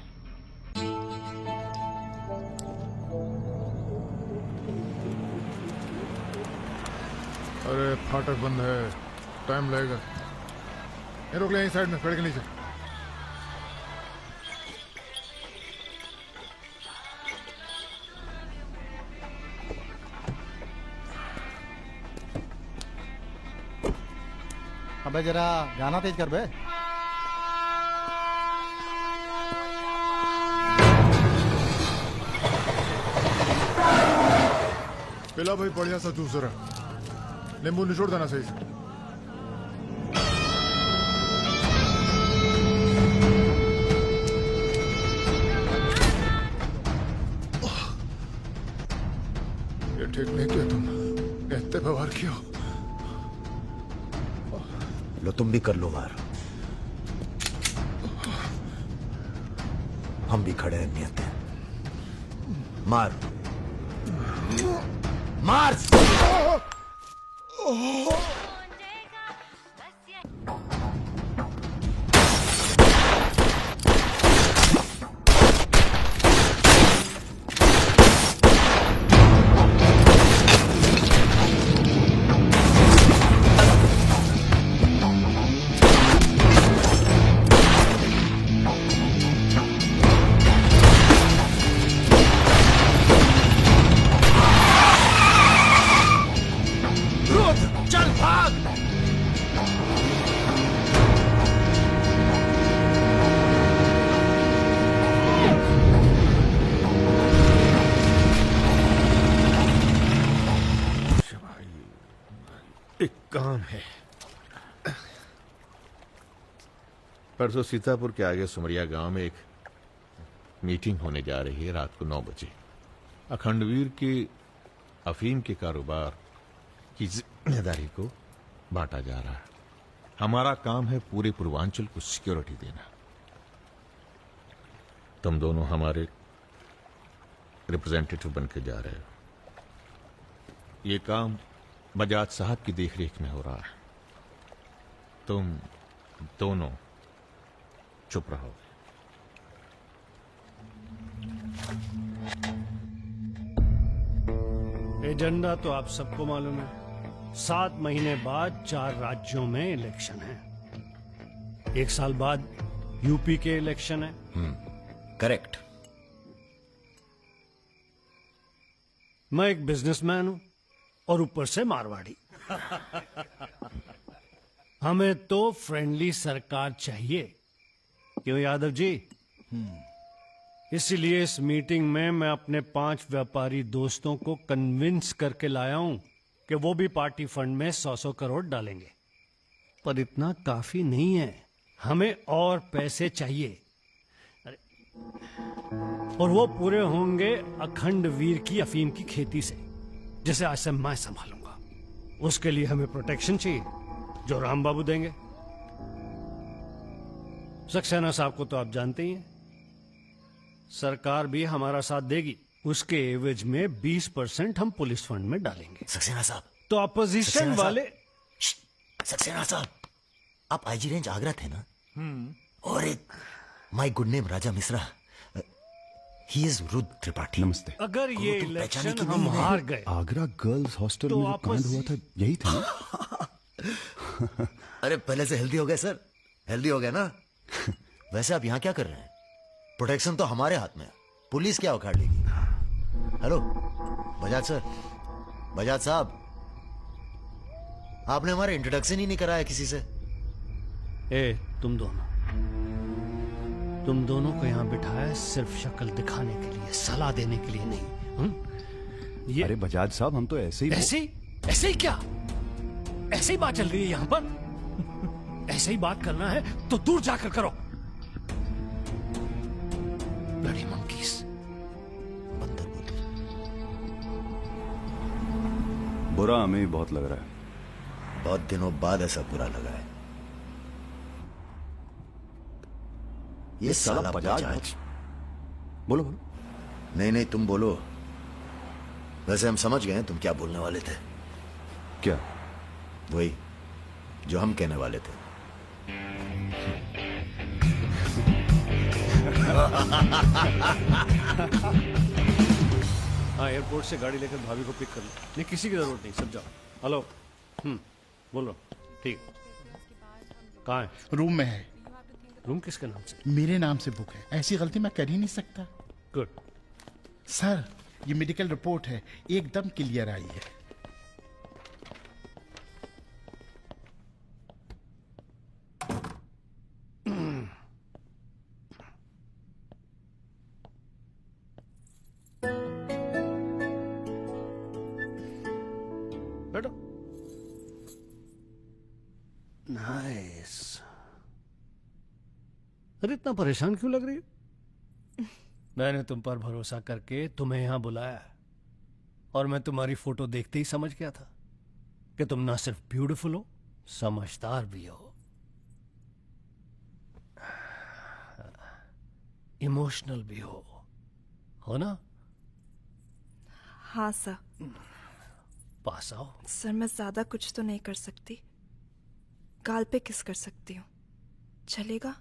I: अरे फाटक बंद है, टाइम लगेगा। ये रोक ले यहीं साइड में, पेड़ के नीचे।
O: अबे जरा गाना तेज कर बे।
I: पिला भाई बढ़िया सा जूस जरा, नींबू निचोड़ देना सही से। ये ठीक नहीं किया तुम, इतने व्यवहार किया।
A: लो तुम भी कर लो वार। हम भी खड़े हैं नियत है। मार मार। चल भाग।
G: एक काम है। परसों सीतापुर के आगे सुमरिया गांव में एक मीटिंग होने जा रही है रात को 9 बजे। अखंडवीर के अफीम के कारोबार की जिम्मेदारी को बांटा जा रहा है। हमारा काम है पूरे पूर्वांचल को सिक्योरिटी देना। तुम दोनों हमारे रिप्रेजेंटेटिव बनकर जा रहे हो। ये काम बजाज साहब की देखरेख में हो रहा है। तुम दोनों चुप रहोगे।
S: एजेंडा तो आप सबको मालूम है। 7 महीने बाद 4 राज्यों में इलेक्शन है। 1 साल बाद यूपी के इलेक्शन है।
A: करेक्ट।
S: मैं एक बिजनेसमैन हूं और ऊपर से मारवाड़ी। हमें तो फ्रेंडली सरकार चाहिए, क्यों यादव जी? इसीलिए इस मीटिंग में मैं अपने 5 व्यापारी दोस्तों को कन्विंस करके लाया हूं कि वो भी पार्टी फंड में 100-100 करोड़ डालेंगे। पर इतना काफी नहीं है, हमें और पैसे चाहिए। और वो पूरे होंगे अखंड वीर की अफीम की खेती से, जिसे आज से मैं संभालूंगा। उसके लिए हमें प्रोटेक्शन चाहिए, जो राम बाबू देंगे। सक्सेना साहब को तो आप जानते ही हैं, सरकार भी हमारा साथ देगी। उसके एवज में 20% हम पुलिस फंड में डालेंगे।
A: सक्सेना साहब,
S: तो अपोजिशन वाले।
A: सक्सेना साहब, आप आईजी रेंज आगरा थे ना? और एक my good name Raja Mishra, he is Rudra Tripathi.
D: नमस्ते।
S: अगर ये इलेक्शन हम हार गए,
D: आगरा गर्ल्स हॉस्टल
S: तो
D: में जो कांड हुआ था यही था ना?
A: अरे पहले से हेल्दी हो गए सर, हेल्दी हो गए ना? वैसे आप यहाँ क्या कर रहे हैं? प्रोटेक्शन तो हमारे हाथ में है, पुलिस क्या उखाड़ लेगी? हेलो बजाज सर, बजाज साहब, आपने हमारा इंट्रोडक्शन ही नहीं कराया किसी से।
S: ए तुम दोनों को यहाँ बिठाया सिर्फ शक्ल दिखाने के लिए, सलाह देने के लिए नहीं।
D: ये अरे बजाज साहब, हम तो ऐसे ही
S: ऐसे ही क्या? ऐसे ही बात चल रही है यहाँ पर। ऐसे ही बात करना है तो दूर जाकर करो। Bloody monkeys.
D: बुरा हमें भी बहुत लग रहा है।
A: बहुत दिनों बाद ऐसा बुरा लगा है। ये साला बजाज।
D: बोलो।
A: नहीं तुम बोलो। वैसे हम समझ गए हैं तुम क्या बोलने वाले थे।
D: क्या?
A: वही जो हम कहने वाले थे।
S: हाँ, एयरपोर्ट से गाड़ी लेकर भाभी को पिक कर लो। नहीं, किसी की जरूरत नहीं, सब जाओ। हेलो, बोलो। ठीक, कहाँ है?
T: रूम में है।
S: रूम किसके नाम से?
T: मेरे नाम से बुक है, ऐसी गलती मैं कर ही नहीं सकता।
S: गुड
T: सर, ये मेडिकल रिपोर्ट है, एकदम क्लियर आई है।
S: बैठो। नाइस। अरे इतना परेशान क्यों लग रही हो? मैंने तुम पर भरोसा करके तुम्हें यहां बुलाया, और मैं तुम्हारी फोटो देखते ही समझ गया था कि तुम ना सिर्फ ब्यूटीफुल हो, समझदार भी हो, इमोशनल भी हो ना?
U: हाँ सर।
S: पास आओ।
U: सर, मैं ज्यादा कुछ तो नहीं कर सकती, गाल पे किस कर सकती हूँ, चलेगा?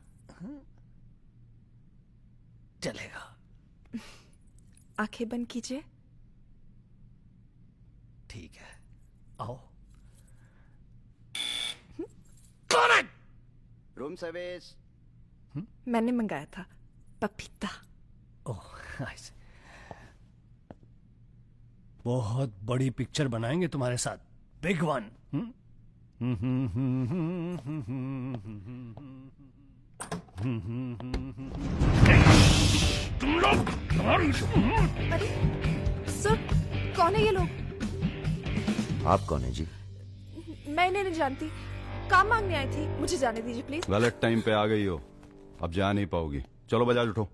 S: चलेगा।
U: आंखें बंद कीजिए।
S: ठीक है, आओ।
O: Room service.
U: मैंने मंगाया था, पपीता।
S: ओह, बहुत बड़ी पिक्चर बनाएंगे तुम्हारे साथ, बिग वन।
U: तुम लोग। अरे सर, कौन है ये लोग?
A: आप कौन है जी?
U: मैं इन्हें नहीं जानती, काम मांगने आई थी, मुझे जाने दीजिए प्लीज।
D: गलत टाइम पे आ गई हो, अब जा नहीं पाओगी। चलो बजाज, उठो,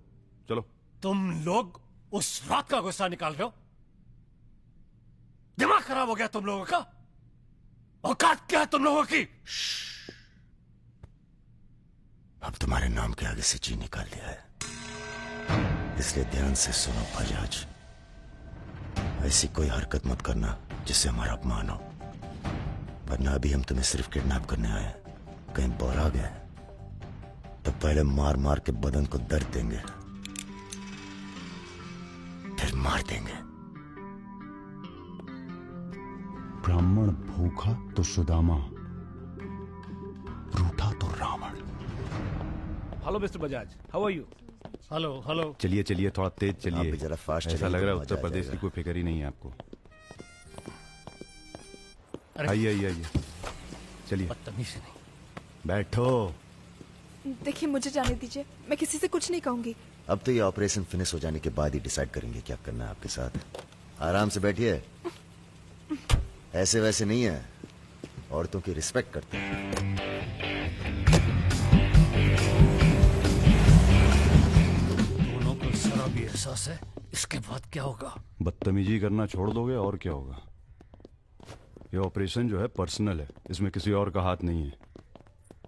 D: चलो।
S: तुम लोग उस रात का गुस्सा निकाल रहे हो? दिमाग खराब हो गया तुम लोगों का? औकात क्या है तुम लोगों की?
A: अब तुम्हारे नाम के आगे से जी निकाल लिया है, इसलिए ध्यान से सुनो बजाज। ऐसी कोई हरकत मत करना जिससे हमारा अपमान हो, वरना अभी हम तुम्हें सिर्फ किडनैप करने आए हैं। कहीं बौरा गए तो पहले मार मार के बदन को दर्द देंगे, फिर मार देंगे।
D: ब्राह्मण भूखा तो सुदामा, रूठा तो Ravan.
K: Hello mister Bajaj, how are you?
S: Hello hello.
D: चलिए चलिए, थोड़ा तेज
A: आप
D: चलिए।
A: भी जरा फास्ट
D: ऐसा
A: चलिए
D: लग
A: तो
D: रहा है
A: मजा
D: उत्तर
A: आ
D: प्रदेश की
A: जाएगा।
D: कोई फिक्र ही नहीं है आपको।
S: अरे।
D: आइए आइए आइए, चलिए।
S: बदतमीजी नहीं।
D: बैठो।
U: देखिए मुझे जाने दीजिए, मैं किसी से कुछ नहीं कहूंगी।
A: अब तो ये ऑपरेशन फिनिश हो जाने के बाद ही डिसाइड करेंगे क्या करना है आपके साथ। आराम से बैठिए, ऐसे वैसे नहीं है, औरतों की रिस्पेक्ट करते हैं।
S: दोनों को जरा भी एहसास है इसके बाद क्या होगा।
D: बदतमीजी करना छोड़ दोगे और क्या होगा। ये ऑपरेशन जो है पर्सनल है, इसमें किसी और का हाथ नहीं है,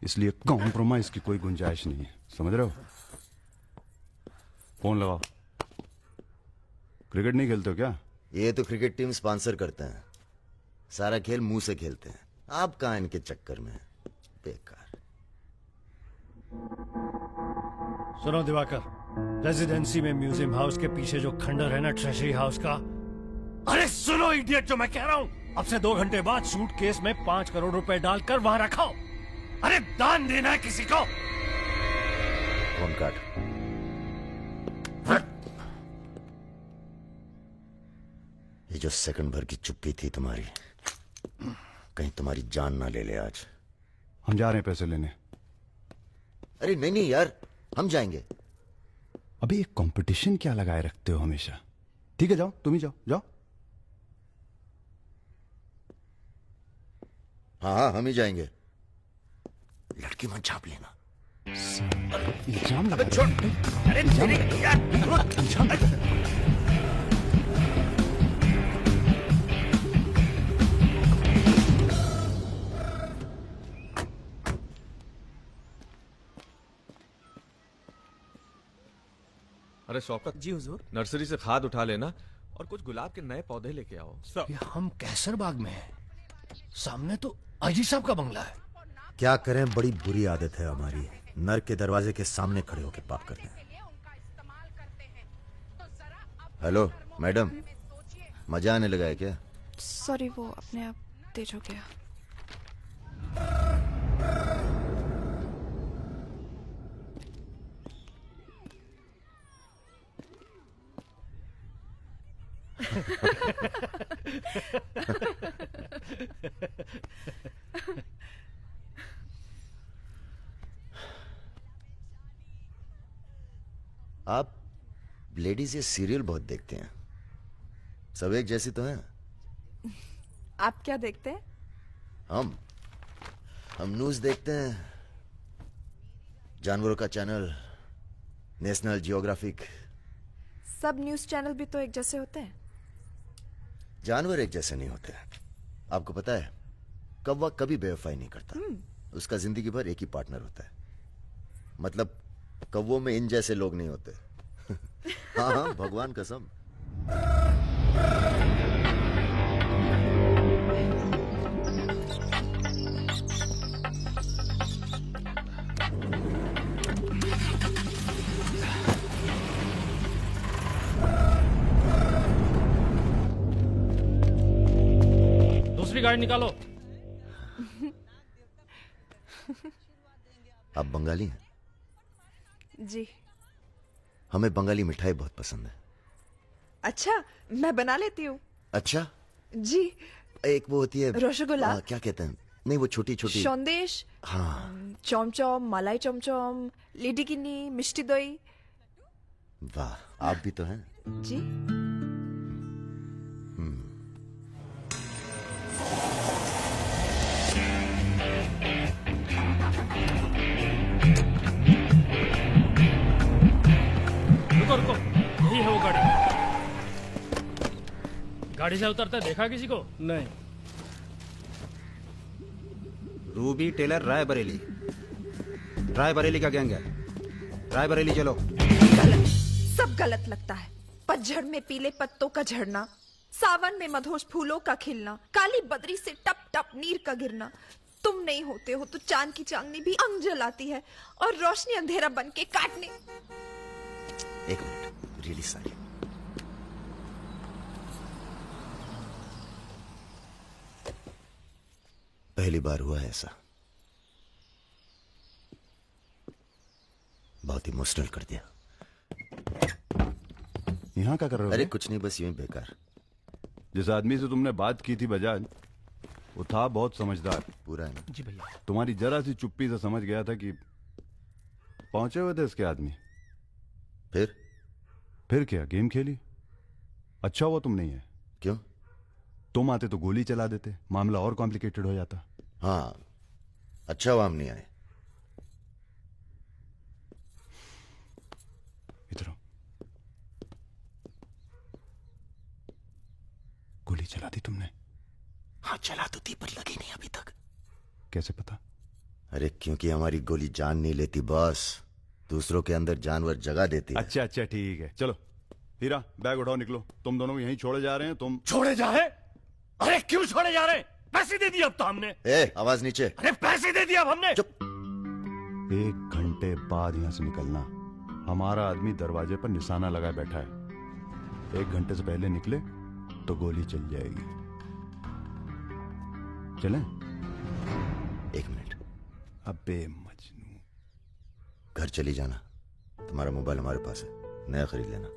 D: इसलिए कॉम्प्रोमाइज की कोई गुंजाइश नहीं है, समझ रहे हो। फोन लगाओ। क्रिकेट नहीं खेलते हो क्या?
A: ये तो क्रिकेट टीम स्पॉन्सर करते हैं, सारा खेल मुंह से खेलते हैं। आप कहां इनके चक्कर में, बेकार।
S: सुनो दिवाकर, रेजिडेंसी में म्यूजियम हाउस के पीछे जो खंडर है ना ट्रेजरी हाउस का, अरे सुनो इडियट, जो मैं कह रहा हूं, अब से 2 घंटे बाद सूटकेस में 5 करोड़ रुपए डालकर वहां रखो। अरे दान देना है किसी को।
A: फोन काट। ये जो सेकंड भर की चुप्पी थी तुम्हारी, कहीं तुम्हारी जान ना ले ले आज।
D: हम जा रहे हैं पैसे लेने।
A: अरे नहीं नहीं यार, हम जाएंगे।
D: अबे एक कंपटीशन क्या लगाए रखते हो हमेशा। ठीक है जाओ, तुम ही जाओ जाओ।
A: हाँ हाँ हम ही जाएंगे। लड़की मत छाप लेना।
D: इल्जाम लगा।
A: छोड़। अरे यार।
B: अरे शौकत जी हुजूर, नर्सरी से खाद उठा लेना और कुछ गुलाब के नए पौधे लेके आओ।
S: ये हम कैसर बाग में हैं, सामने तो आईजी साहब का बंगला है।
A: क्या करें, बड़ी बुरी आदत है हमारी, नर के दरवाजे के सामने खड़े होकर पाप करते हैं। हेलो मैडम, मजा आने लगा है क्या?
U: सॉरी, वो अपने आप तेज हो गया।
A: आप लेडीज ये सीरियल बहुत देखते हैं, सब एक जैसी तो हैं।
U: आप क्या देखते हैं?
A: हम न्यूज देखते हैं, जानवरों का चैनल, नेशनल जियोग्राफिक।
U: सब न्यूज चैनल भी तो एक जैसे होते हैं।
A: जानवर एक जैसे नहीं होते। आपको पता है, कौवा कभी बेवफाई नहीं करता, उसका जिंदगी भर एक ही पार्टनर होता है। मतलब कौवों में इन जैसे लोग नहीं होते। हाँ हाँ, भगवान कसम।
J: दूसरी गाड़ी निकालो।
A: आप बंगाली हैं?
U: जी।
A: हमें बंगाली मिठाई बहुत पसंद है।
U: अच्छा, मैं बना लेती हूँ।
A: अच्छा
U: जी।
A: एक वो होती है
U: रसगुल्ला।
A: क्या कहते हैं, नहीं वो छोटी छोटी।
U: संदेश।
A: हाँ।
U: चमचम, मलाई चमचम, लेडी किन्नी, मिष्टी दही।
A: वाह, आप भी तो हैं।
U: जी।
J: रुको रुको, यही है वो गाड़ी। गाड़ी से उतरते देखा किसी को?
L: नहीं।
O: रूबी टेलर रायबरेली, रायबरेली का गैंग है। रायबरेली चलो।
U: गलत, सब गलत लगता है। पतझड़ में पीले पत्तों का झड़ना, सावन में मधोश फूलों का खिलना, काली बदरी से टप टप नीर का गिरना। तुम नहीं होते हो तो चांद की चांदनी भी अंग जलाती है और रोशनी अंधेरा बन के काटने।
A: एक मिनट, रियली सॉरी। पहली बार हुआ है ऐसा, बहुत इमोशनल कर दिया।
D: यहाँ क्या कर रहे हो?
A: अरे कुछ नहीं, बस यूं ही बेकार।
D: जिस आदमी से तुमने बात की थी बजाज, वो था बहुत समझदार।
A: पूरा है ना?
L: जी भैया।
D: तुम्हारी जरा सी चुप्पी से समझ गया था कि पहुंचे हुए थे इसके आदमी। फिर क्या गेम खेली? अच्छा हुआ तुम नहीं है।
A: क्यों?
D: तुम आते तो गोली चला देते, मामला और कॉम्प्लिकेटेड हो जाता।
A: हाँ, अच्छा हुआ हम नहीं आए।
D: इधर आओ। गोली चला दी तुमने?
A: हाँ चला तो थी, पर लगी नहीं अभी तक।
D: कैसे पता?
A: अरे क्योंकि हमारी गोली जान नहीं लेती बॉस, दूसरों के अंदर जानवर जगा देती है।
D: अच्छा ठीक है, चलो हीरा बैग उठाओ, निकलो। तुम दोनों यहीं छोड़े जा रहे हैं। तुम
P: छोड़े जा रहे? अरे क्यों छोड़े जा रहे? पैसे दे दिए अब तो हमने।
A: आवाज नीचे।
P: अरे पैसे दे दिए अब हमने।
A: चुप।
D: 1 घंटे बाद यहां से निकलना। हमारा आदमी दरवाजे पर निशाना लगाए बैठा है। 1 घंटे से पहले निकले तो गोली चल जाएगी। चलें?
A: 1 मिनट।
D: अबे मजनू,
A: घर चली जाना। तुम्हारा मोबाइल हमारे पास है, नया खरीद लेना।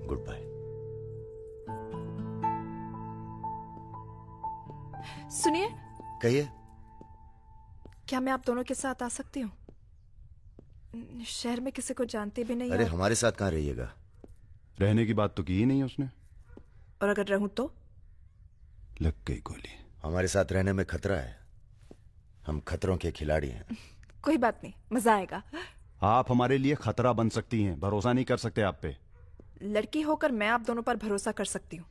A: Good bye.
U: सुनिए।
A: कहिए।
U: क्या मैं आप दोनों के साथ आ सकती हूँ? शहर में किसी को जानते भी नहीं।
A: अरे हमारे साथ कहाँ रहिएगा?
D: रहने की बात तो की ही नहीं उसने।
U: और अगर रहूं तो?
D: लग गई गोली।
A: हमारे साथ रहने में खतरा है, हम खतरों के खिलाड़ी हैं।
U: कोई बात नहीं, मजा आएगा।
D: आप हमारे लिए खतरा बन सकती हैं, भरोसा नहीं कर सकते आप पे।
U: लड़की होकर मैं आप दोनों पर भरोसा कर सकती हूँ,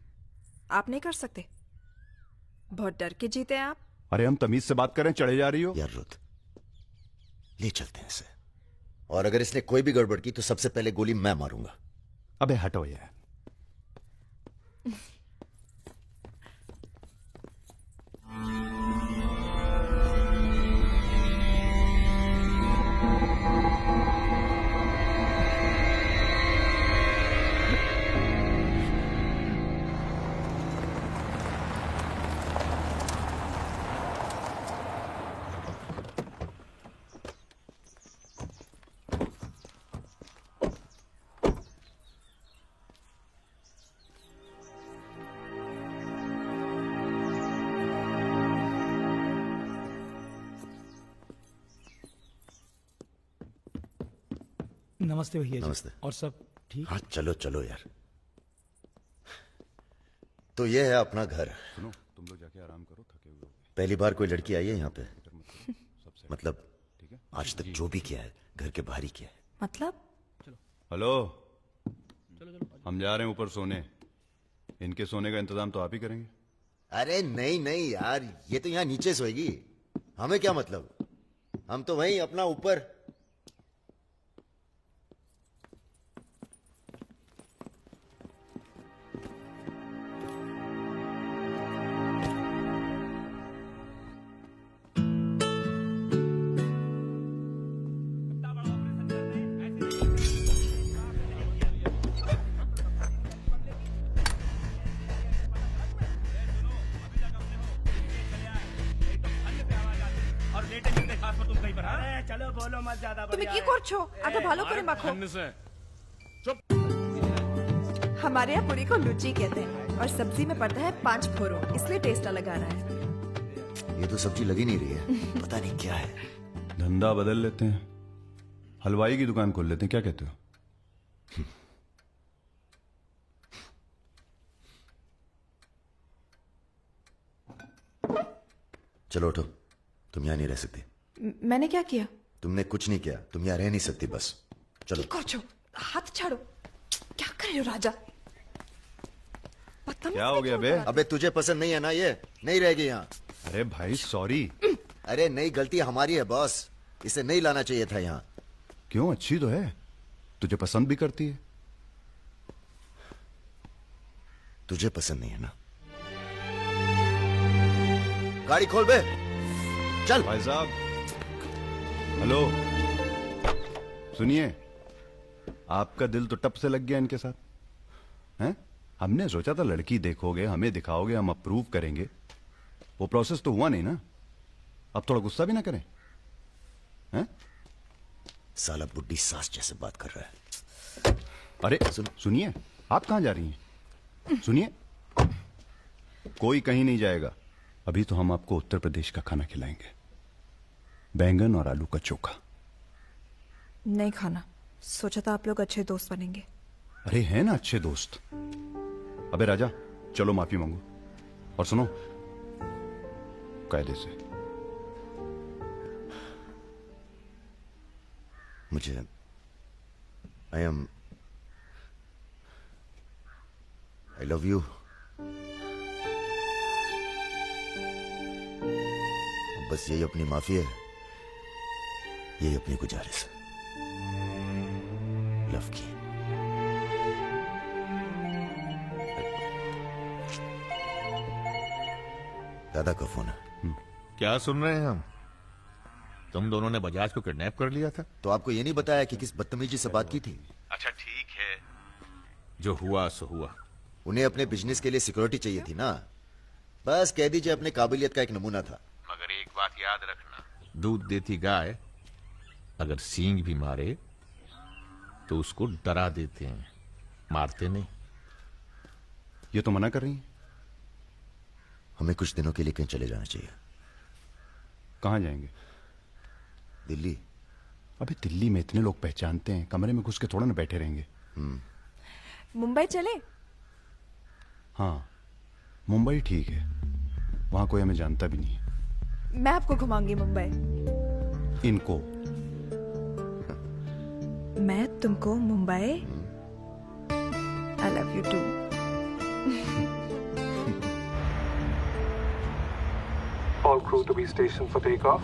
U: आप नहीं कर सकते। बहुत डर के जीते हैं आप।
D: अरे हम तमीज से बात करें, चढ़े जा रही हो।
A: यार रुत, ले चलते हैं इसे, और अगर इसने कोई भी गड़बड़ की तो सबसे पहले गोली मैं मारूंगा।
D: अबे हटो यार।
L: नमस्ते भैया जी।
A: नमस्ते।
L: और सब ठीक?
A: हाँ चलो चलो यार। तो ये है अपना घर।
D: सुनो, तुम लोग जाके आराम करो, थके हुए हो।
A: पहली बार कोई लड़की आई है यहाँ पे? मतलब आज तक जो भी किया है घर के बाहर ही किया है।
U: मतलब?
D: हेलो, हम जा रहे हैं ऊपर सोने। इनके सोने का इंतजाम तो आप ही करेंगे।
A: अरे नहीं नहीं यार, ये तो यहाँ नीचे सोएगी, हमें क्या मतलब, हम तो वहीं अपना ऊपर।
U: তুমি কি করছো? আগে ভালো করে মাখো। हमारे यहाँ पूरी को लुची कहते हैं, और सब्जी में पड़ता है 5 फोरो, इसलिए टेस्ट अलग आ रहा है।
A: ये तो सब्जी लगी नहीं रही है, पता नहीं क्या है।
D: धंधा बदल लेते हैं, हलवाई की दुकान खोल लेते हैं, क्या कहते हो?
A: चलो उठो, तुम यहाँ नहीं रह सकती।
U: मैंने क्या किया?
A: तुमने कुछ नहीं किया, तुम यहाँ रह नहीं सकती, बस चलो।
U: हाथ छाड़ो। क्या कर रहे हो राजा?
D: क्या हो गया बे?
A: अबे तुझे पसंद नहीं है ना, ये नहीं रहेगी यहाँ।
D: अरे भाई सॉरी।
A: अरे नई गलती हमारी है बॉस, इसे नहीं लाना चाहिए था यहाँ।
D: क्यों, अच्छी तो है, तुझे पसंद भी करती है।
A: तुझे पसंद नहीं है ना? गाड़ी खोल बे, चल।
D: भाई साहब, हेलो, सुनिए, आपका दिल तो टप से लग गया इनके साथ, हैं? हमने सोचा था लड़की देखोगे, हमें दिखाओगे, हम अप्रूव करेंगे। वो प्रोसेस तो हुआ नहीं ना। अब थोड़ा गुस्सा भी ना करें, हैं?
A: साला बुड्ढी सास जैसे बात कर रहा है।
D: अरे सुनिए, आप कहाँ जा रही हैं? सुनिए, कोई कहीं नहीं जाएगा। अभी तो हम आपको उत्तर प्रदेश का खाना खिलाएंगे, बैंगन और आलू का चोखा।
U: नहीं खाना, सोचा था आप लोग अच्छे दोस्त बनेंगे।
D: अरे हैं ना अच्छे दोस्त। अबे राजा, चलो माफी मांगो। और सुनो, कायदे से।
A: मुझे आई लव यू। बस यही अपनी माफी है, यही अपनी गुजारिश है लव की। दादा का फोन है।
G: क्या सुन रहे हैं हम? तुम दोनों ने बजाज को किडनैप कर लिया था?
A: तो आपको ये नहीं बताया कि किस बदतमीजी से बात की थी?
G: अच्छा ठीक है, जो हुआ सो हुआ।
A: उन्हें अपने बिजनेस के लिए सिक्योरिटी चाहिए थी ना, बस कह दीजिए अपने काबिलियत का एक नमूना था।
G: मगर एक बात याद रखना, दूध देती गाय अगर सींग भी मारे तो उसको डरा देते हैं, मारते नहीं।
D: ये तो मना कर रही हैं।
A: हमें कुछ दिनों के लिए कहीं चले जाना चाहिए।
D: कहाँ जाएंगे?
A: दिल्ली।
D: अबे दिल्ली में इतने लोग पहचानते हैं, कमरे में घुस के थोड़ा ना बैठे रहेंगे।
U: मुंबई चले?
D: हाँ, मुंबई ठीक है, वहां कोई हमें जानता भी नहीं है।
U: मैं आपको घुमाऊंगी मुंबई।
D: इनको?
U: मैं तुमको Mumbai. I love you too.
F: All crew to be stationed for takeoff.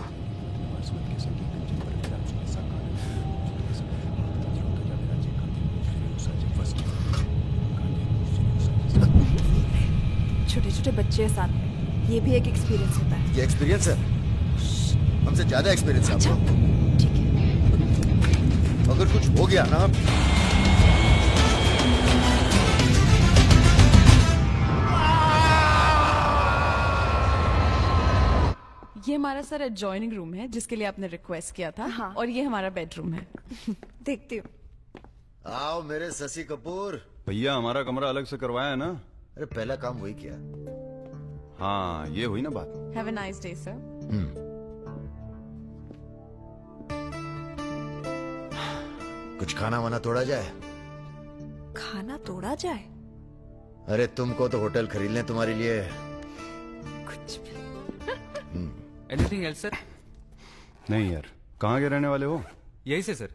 U: छोटे छोटे बच्चे हैं साथ में, ये भी एक एक्सपीरियंस होता है।
A: ये एक्सपीरियंस है? हमसे ज्यादा एक्सपीरियंस है आपको।
U: ठीक है।
A: अगर कुछ हो गया ना,
V: ये हमारा सर एडजॉइनिंग रूम है जिसके लिए आपने रिक्वेस्ट किया था। हाँ। और ये हमारा बेडरूम है।
U: देखती हूँ।
A: आओ मेरे शशि कपूर।
D: भैया हमारा कमरा अलग से करवाया है ना?
A: अरे पहला काम वही किया।
D: हाँ, ये हुई ना बात।
V: Have a nice day sir.
A: कुछ खाना वाना तोड़ा जाए?
U: खाना तोड़ा जाए?
A: अरे तुमको तो होटल खरीद लें तुम्हारे लिए।
U: कुछ भी।
W: Anything else sir?
D: नहीं यार, कहाँ के रहने वाले हो?
W: यही से सर,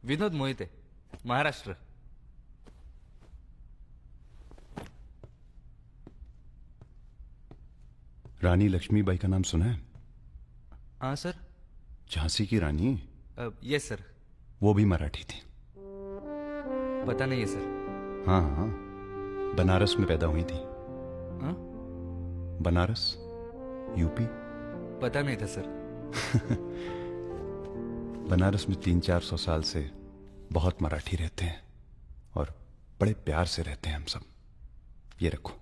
W: विनोद मोहिते, महाराष्ट्र।
D: रानी लक्ष्मीबाई का नाम सुना है?
W: हाँ सर।
D: झांसी की रानी?
W: Yes sir.
D: वो भी मराठी थी।
W: पता नहीं है सर।
D: हाँ हाँ, बनारस में पैदा हुई थी।
W: हाँ?
D: बनारस, यूपी।
W: पता नहीं था सर।
D: बनारस में 300-400 साल से बहुत मराठी रहते हैं और बड़े प्यार से रहते हैं हम सब। ये रखो।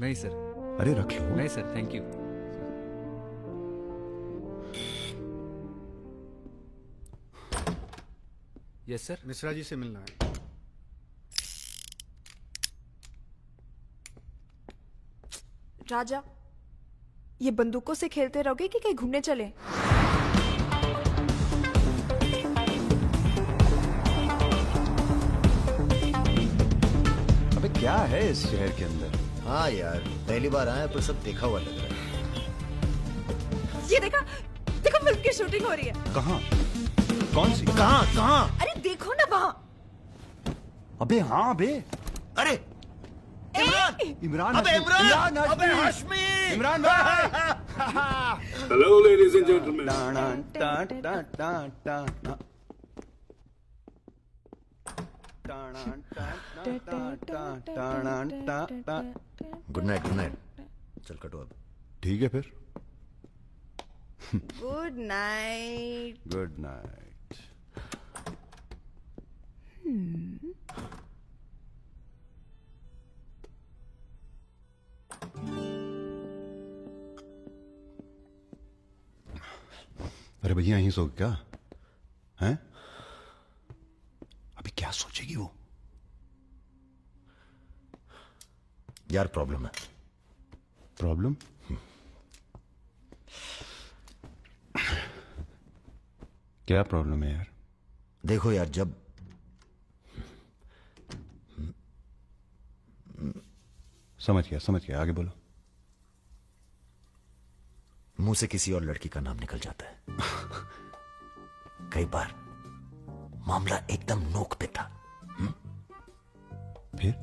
W: नहीं सर।
D: अरे रख लो।
W: नहीं sir, thank you. Yes sir.
T: Mishra ji से मिलना है।
U: राजा, ये बंदूकों से खेलते रहोगे कि कहीं घूमने चले?
D: अबे क्या है इस शहर के अंदर?
A: हाँ यार, पहली बार आया पर सब देखा हुआ लग रहा है।
U: ये देखा, देखो फिल्म की शूटिंग हो रही है।
D: कहाँ? कौन सी?
A: कहाँ कहाँ?
U: अरे देखो ना वहाँ।
D: अबे हाँ बे।
A: अरे
U: इमरान,
D: इमरान,
A: अबे इमरान, अबे
D: हाशमी।
A: हाशमी,
D: इमरान भाई।
F: Hello, ladies and gentlemen.
A: Good night, good night. चल कटो अब।
D: ठीक है फिर।
U: Good night.
D: Good night. अरे भैया यहीं सो क्या?
A: यार प्रॉब्लम है।
D: प्रॉब्लम? क्या प्रॉब्लम है यार?
A: देखो यार, जब
D: समझ गया, आगे बोलो।
A: मुंह से किसी और लड़की का नाम निकल जाता है। कई बार मामला एकदम नोक पे था।
D: फिर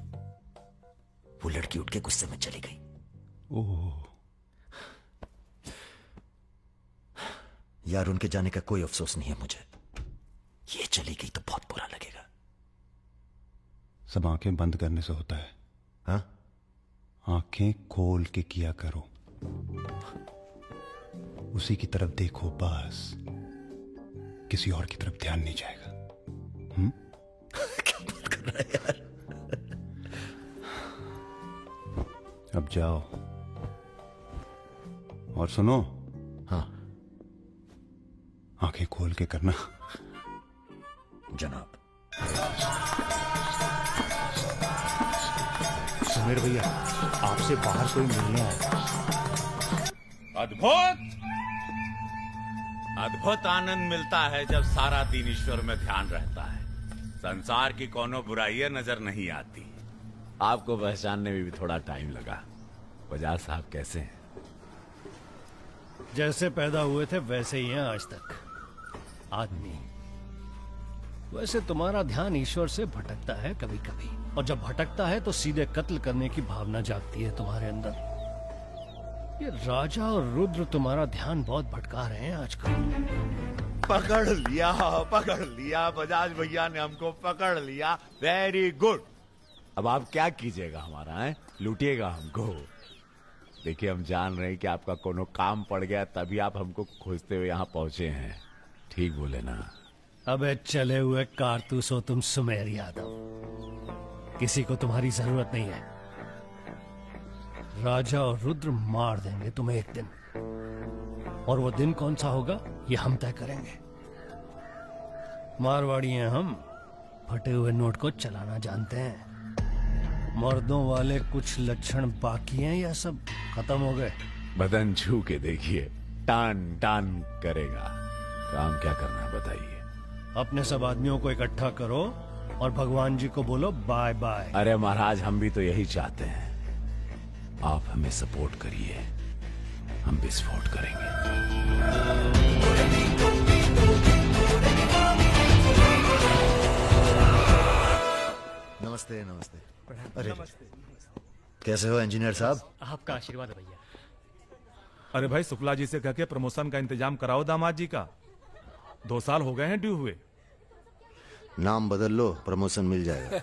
A: वो लड़की उठ के गुस्से में चली गई।
D: ओह
A: यार, उनके जाने का कोई अफसोस नहीं है मुझे। ये चली गई तो बहुत बुरा लगेगा।
D: सब आंखें बंद करने से होता है।
A: हाँ?
D: आंखें खोल के किया करो, उसी की तरफ देखो बस, किसी और की तरफ ध्यान नहीं जाएगा।
A: क्या बात कर रहा है यार?
D: अब जाओ और सुनो।
A: हाँ,
D: आंखें खोल के करना।
A: जनाब।
S: समीर भैया, आपसे बाहर कोई मिलने आया।
C: अद्भुत आनंद मिलता है जब सारा दिन ईश्वर में ध्यान रहता है। संसार की कोनो बुराइयां नजर नहीं आती। आपको पहचानने में भी थोड़ा टाइम लगा। बजाज साहब कैसे हैं?
S: जैसे पैदा हुए थे वैसे ही हैं आज तक। आदमी। वैसे तुम्हारा ध्यान ईश्वर से भटकता है कभी कभी, और जब भटकता है तो सीधे कत्ल करने की भावना जागती है तुम्हारे अंदर। ये राजा और रुद्र तुम्हारा ध्यान बहुत भटका रहे हैं आजकल।
C: पकड़ लिया बजाज भैया ने हमको पकड़ लिया। Very good. अब आप क्या कीजिएगा हमारा है? लूटिएगा हमको। देखिए, हम जान रहे हैं कि आपका कोनो काम पड़ गया, तभी आप हमको खोजते हुए यहाँ पहुंचे हैं। ठीक बोले ना?
S: अबे चले हुए कारतूस हो तुम सुमेर यादव। किसी को तुम्हारी जरूरत नहीं है। राजा और रुद्र मार देंगे तुम्हें एक दिन, और वो दिन कौन सा होगा ये हम तय करेंगे। मारवाड़ी हैं हम, फटे हुए नोट को चलाना जानते हैं। मर्दों वाले कुछ लक्षण बाकी हैं या सब खत्म हो गए?
C: बदन छू के देखिए, टान टान करेगा। काम क्या करना है बताइए?
S: अपने सब आदमियों को इकट्ठा करो और भगवान जी को बोलो बाय बाय।
C: अरे महाराज, हम भी तो यही चाहते हैं। आप हमें सपोर्ट करिए, हम विस्फोट करेंगे।
A: नमस्ते। अरे कैसे हो इंजीनियर साहब?
M: आपका आशीर्वाद है भैया।
Q: अरे भाई, शुक्ला जी से कह के प्रमोशन का इंतजाम कराओ दामाद जी का। 2 साल हो गए हैं ड्यू हुए।
A: नाम बदल लो, प्रमोशन मिल जाएगा।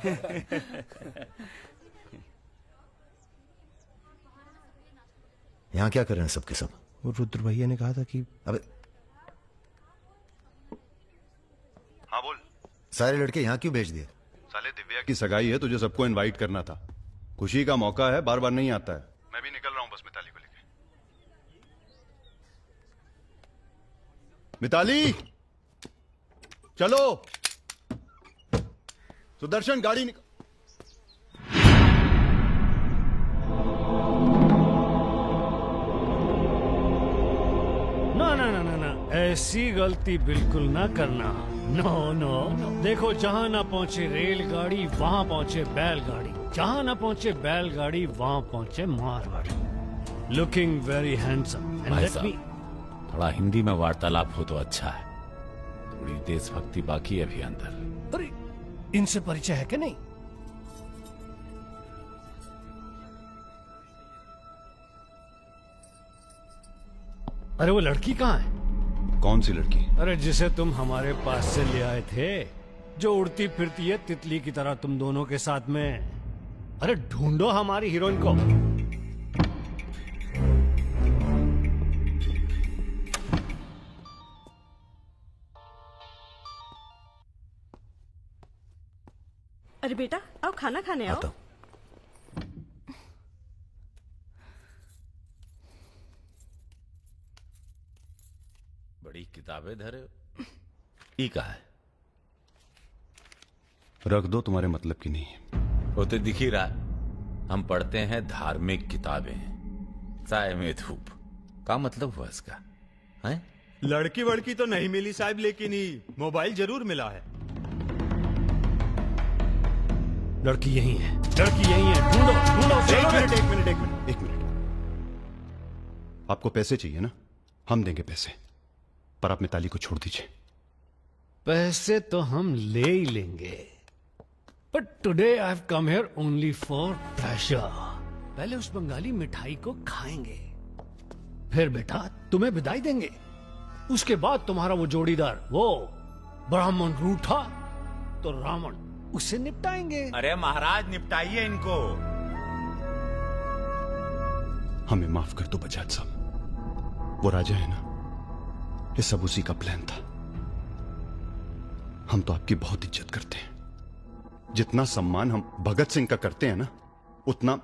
A: यहाँ क्या कर रहे हैं सबके सब?
O: वो रुद्र भैया ने कहा था कि
A: अबे
D: हाँ बोल।
A: सारे लड़के यहाँ क्यों भेज दिए?
D: साले दिव्या की सगाई है, तुझे सबको इनवाइट करना था। खुशी का मौका है, बार बार नहीं आता है। मैं भी निकल रहा हूँ बस मिताली को लेके। मिताली चलो। सुदर्शन गाड़ी निकल।
S: ना ना ना ना ना, ऐसी गलती बिल्कुल ना करना। No no no. देखो, जहां ना पहुंचे रेलगाड़ी वहां पहुंचे बैलगाड़ी, जहां ना पहुंचे बैलगाड़ी वहां पहुंचे मारवाड़ी। Looking very handsome.
C: भाई साहब, थोड़ा हिंदी में वार्तालाप हो तो अच्छा है। थोड़ी देशभक्ति बाकी है अभी अंदर।
S: अरे, इनसे परिचय है कि नहीं? अरे वो लड़की कहाँ है?
D: कौन सी लड़की?
S: अरे जिसे तुम हमारे पास से ले आए थे, जो उड़ती फिरती है तितली की तरह तुम दोनों के साथ में। अरे ढूंढो हमारी हीरोइन को।
N: अरे बेटा, आओ खाना खाने आओ।
C: बड़ी किताबें धरे ई का है?
D: रख दो, तुम्हारे मतलब की नहीं है।
C: वो तो दिख ही रहा है।
H: हम पढ़ते हैं धार्मिक किताबें, चाय में धूप। क्या मतलब हुआ इसका? हैं?
M: लड़की वड़की तो नहीं मिली साहब, लेकिन ही मोबाइल जरूर मिला है।
S: लड़की यही है, लड़की यही है। ढूंढो ढूंढो।
D: एक मिनट। आपको पैसे चाहिए ना? हम देंगे पैसे, पर आप मिताली को छोड़ दीजिए।
S: पैसे तो हम ले ही लेंगे, but today I have come here only for pleasure. पहले उस बंगाली मिठाई को खाएंगे, फिर बेटा तुम्हें विदाई देंगे। उसके बाद तुम्हारा वो जोड़ीदार, वो ब्राह्मण रूठा तो रावण, उसे निपटाएंगे।
C: अरे महाराज निपटाइए इनको।
D: हमें माफ कर दो बजाज साहब, वो राजा है ना, ये सब उसी का प्लान था। हम तो आपकी बहुत इज्जत करते हैं। जितना सम्मान हम भगत सिंह का करते हैं ना, उतना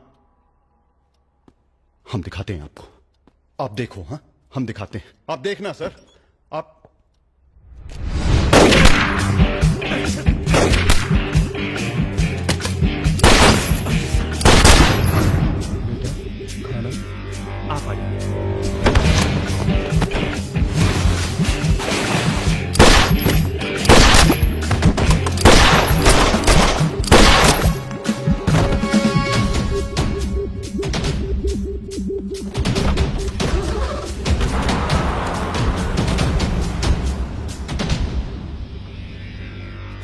D: हम दिखाते हैं आपको। आप देखो, हाँ हम दिखाते हैं, आप देखना सर। आप
S: आप आइए।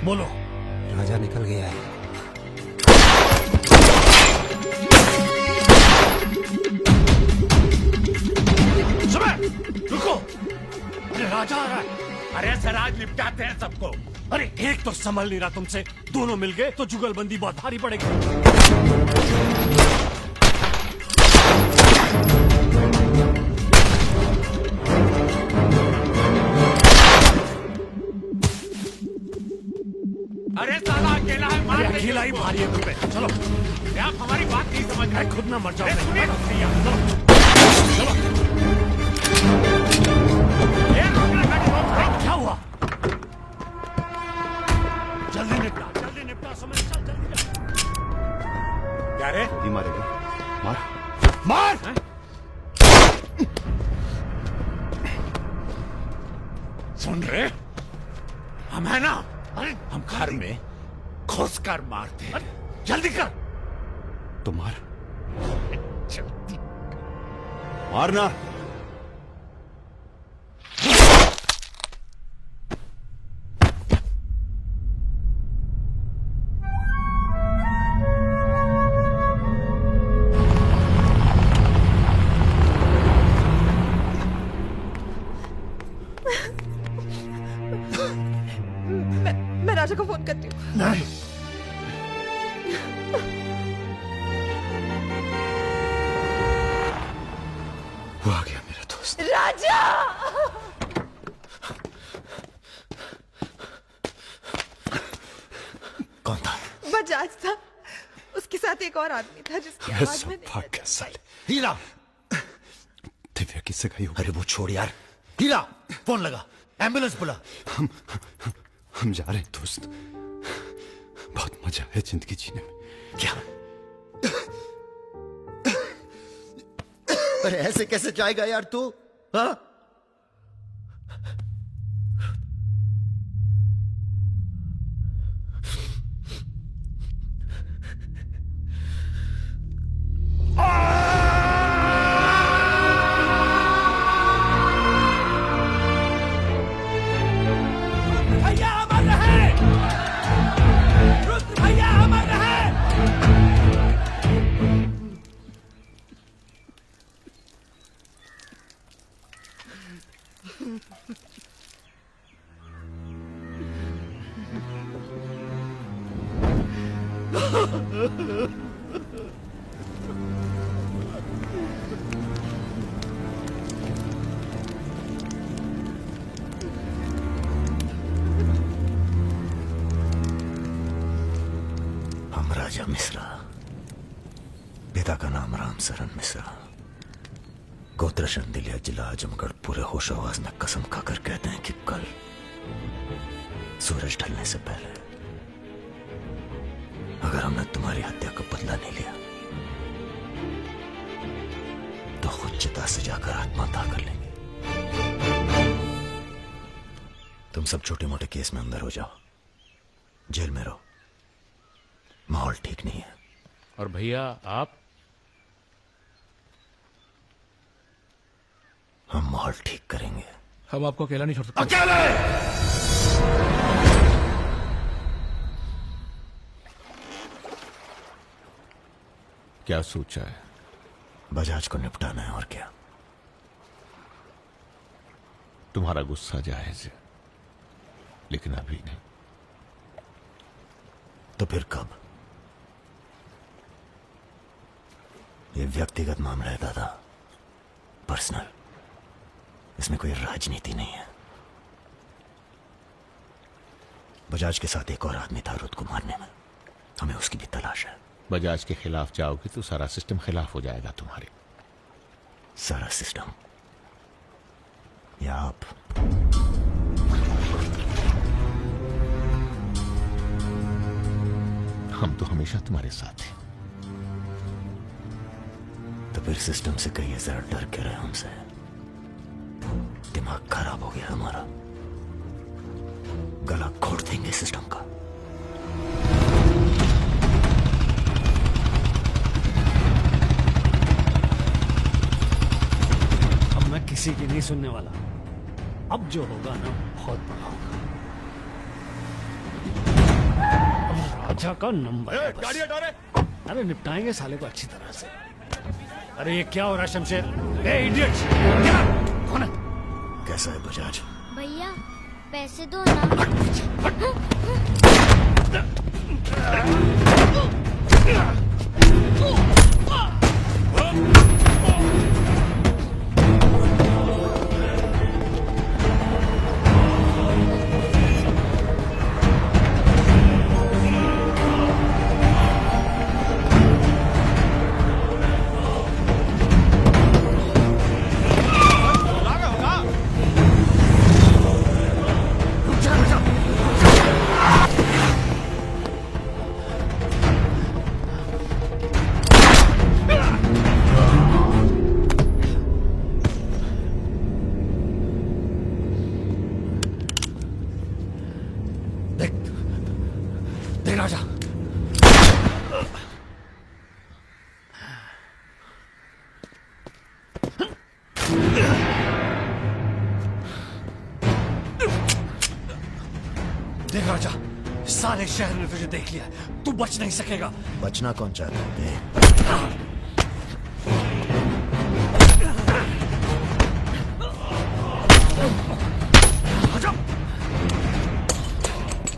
S: बोलो।
O: राजा निकल गया है।
S: रुको, अरे राजा आ रहा है।
C: अरे सर आज निपटाते हैं सबको।
S: अरे एक तो संभल नहीं रहा तुमसे, दोनों मिल गए तो जुगलबंदी बहुत भारी पड़ेगी।
C: अरे साला अकेला है, मार देंगे
S: अकेला ही
C: उसको।
S: भारी है तुम पे। चलो,
C: आप हमारी बात नहीं समझ रहे।
S: खुद ना मर जाओ। क्या हुआ? जल्दी निपटा, समझ चल जल्दी।
C: क्या रे?
D: ही मारेगा,
C: मार। सुन रहे, हम है ना, हम घर में घुस कर मारते हैं।
S: जल्दी कर।
D: तो मार, मारना।
U: मैं राजा को फोन करती हूँ।
S: नहीं,
D: वो आ गया मेरा दोस्त।
U: राजा!
A: कौन था?
U: बजाज था, उसके साथ एक और आदमी था जिसकी आवाज में
A: हीरा।
D: दिव्या किससे गई हो?
A: अरे वो छोड़ यार। हीरा, फोन लगा, एम्बुलेंस बुला।
D: हम जा रहे हैं दोस्त, बहुत मजा है जिंदगी जीने में।
A: क्या? अरे ऐसे कैसे जाएगा यार तू? हाँ?
P: भैया अमर रहे, रुद्र भैया अमर रहे।
A: हम राजा मिश्रा, पिता का नाम राम सरन मिश्रा, गोत्र शंदिलिया, जिला आजमगढ़, पूरे होश आवाज में कसम खाकर कहते हैं कि कल सूरज ढलने से पहले अगर हमने तुम्हारी हत्या का बदला नहीं लिया कोलकाता से जाकर आत्महत्या कर लेंगे। तुम सब छोटे मोटे केस में अंदर हो जाओ, जेल में रहो, माहौल ठीक नहीं है।
J: और भैया आप?
A: हम माहौल ठीक करेंगे।
L: हम आपको अकेला नहीं छोड़ सकते।
P: अकेले!
G: क्या सोचा है?
A: बजाज को निपटाना है और क्या।
G: तुम्हारा गुस्सा जायज है, लेकिन अभी नहीं।
A: तो फिर कब? ये व्यक्तिगत मामला है दादा, पर्सनल। इसमें कोई राजनीति नहीं है। बजाज के साथ एक और आदमी था रुद को मारने में, हमें उसकी भी तलाश है।
G: बजाज के खिलाफ जाओगे तो सारा सिस्टम खिलाफ हो जाएगा तुम्हारे।
A: सारा सिस्टम या आप?
G: हम तो हमेशा तुम्हारे साथ हैं।
A: तो फिर सिस्टम से कहिए जरा डर के रहे हमसे। दिमाग खराब हो गया हमारा, गला घोट देंगे सिस्टम का।
S: अब मैं किसी की नहीं सुनने वाला। अब जो होगा ना बहुत बड़ा होगा। अब राजा का नंबर है बस।
P: गाड़ी हटा रे।
S: अरे निपटाएंगे साले को अच्छी तरह से। अरे ये क्या हो रहा है शमशेर? ए इडियट! क्या? कौन है?
A: कैसा है बजाज?
E: भैया पैसे दो ना।
S: देख राजा, देख राजा, सारे शहर ने तुझे देख लिया, तू बच नहीं सकेगा।
A: बचना कौन चाहता है?
S: आजा,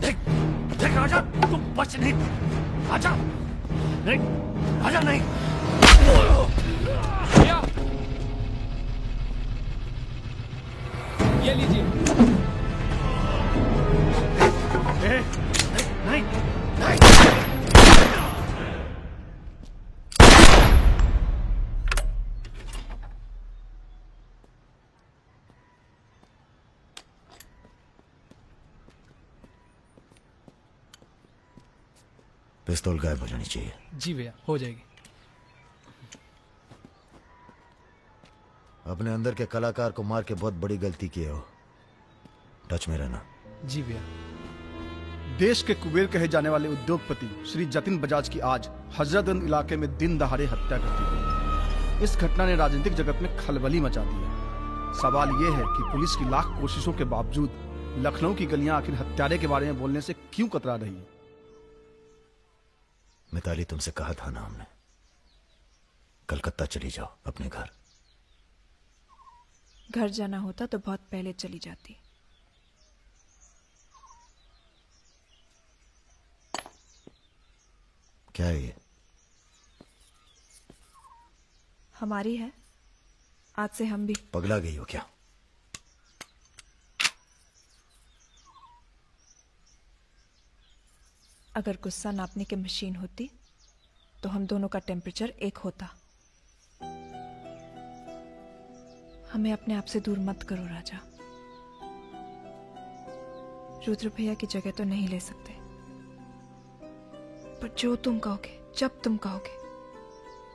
S: देख देख राजा, तू बच नहीं। आजा, नहीं, आजा नहीं।
K: ये लीजिए।
S: नहीं, नहीं।
A: पिस्तौल गायब हो जानी चाहिए।
L: जी भैया, हो जाएगी।
A: अपने अंदर के कलाकार को मार के बहुत बड़ी गलती की हो, टच में रहना।
L: जी भैया।
I: देश के कुबेर कहे जाने वाले उद्योगपति श्री जतिन बजाज की आज हजरतगंज इलाके में दिन दहाड़े हत्या कर दी गई। इस घटना ने राजनीतिक जगत में खलबली मचा दी है। सवाल यह है कि पुलिस की लाख कोशिशों के बावजूद लखनऊ की गलियां आखिर हत्यारे के बारे में बोलने से क्यों कतरा रही है?
A: मिताली, तुमसे कहा था ना हमने, कलकत्ता चली जाओ अपने घर।
U: घर जाना होता तो बहुत पहले चली जाती।
A: क्या है ये?
U: हमारी है, आज से हम भी।
A: पगला गई हो क्या?
U: अगर गुस्सा नापने की मशीन होती तो हम दोनों का टेम्परेचर एक होता। हमें अपने आप से दूर मत करो राजा। रुद्र भैया की जगह तो नहीं ले सकते, पर जो तुम कहोगे, जब तुम कहोगे,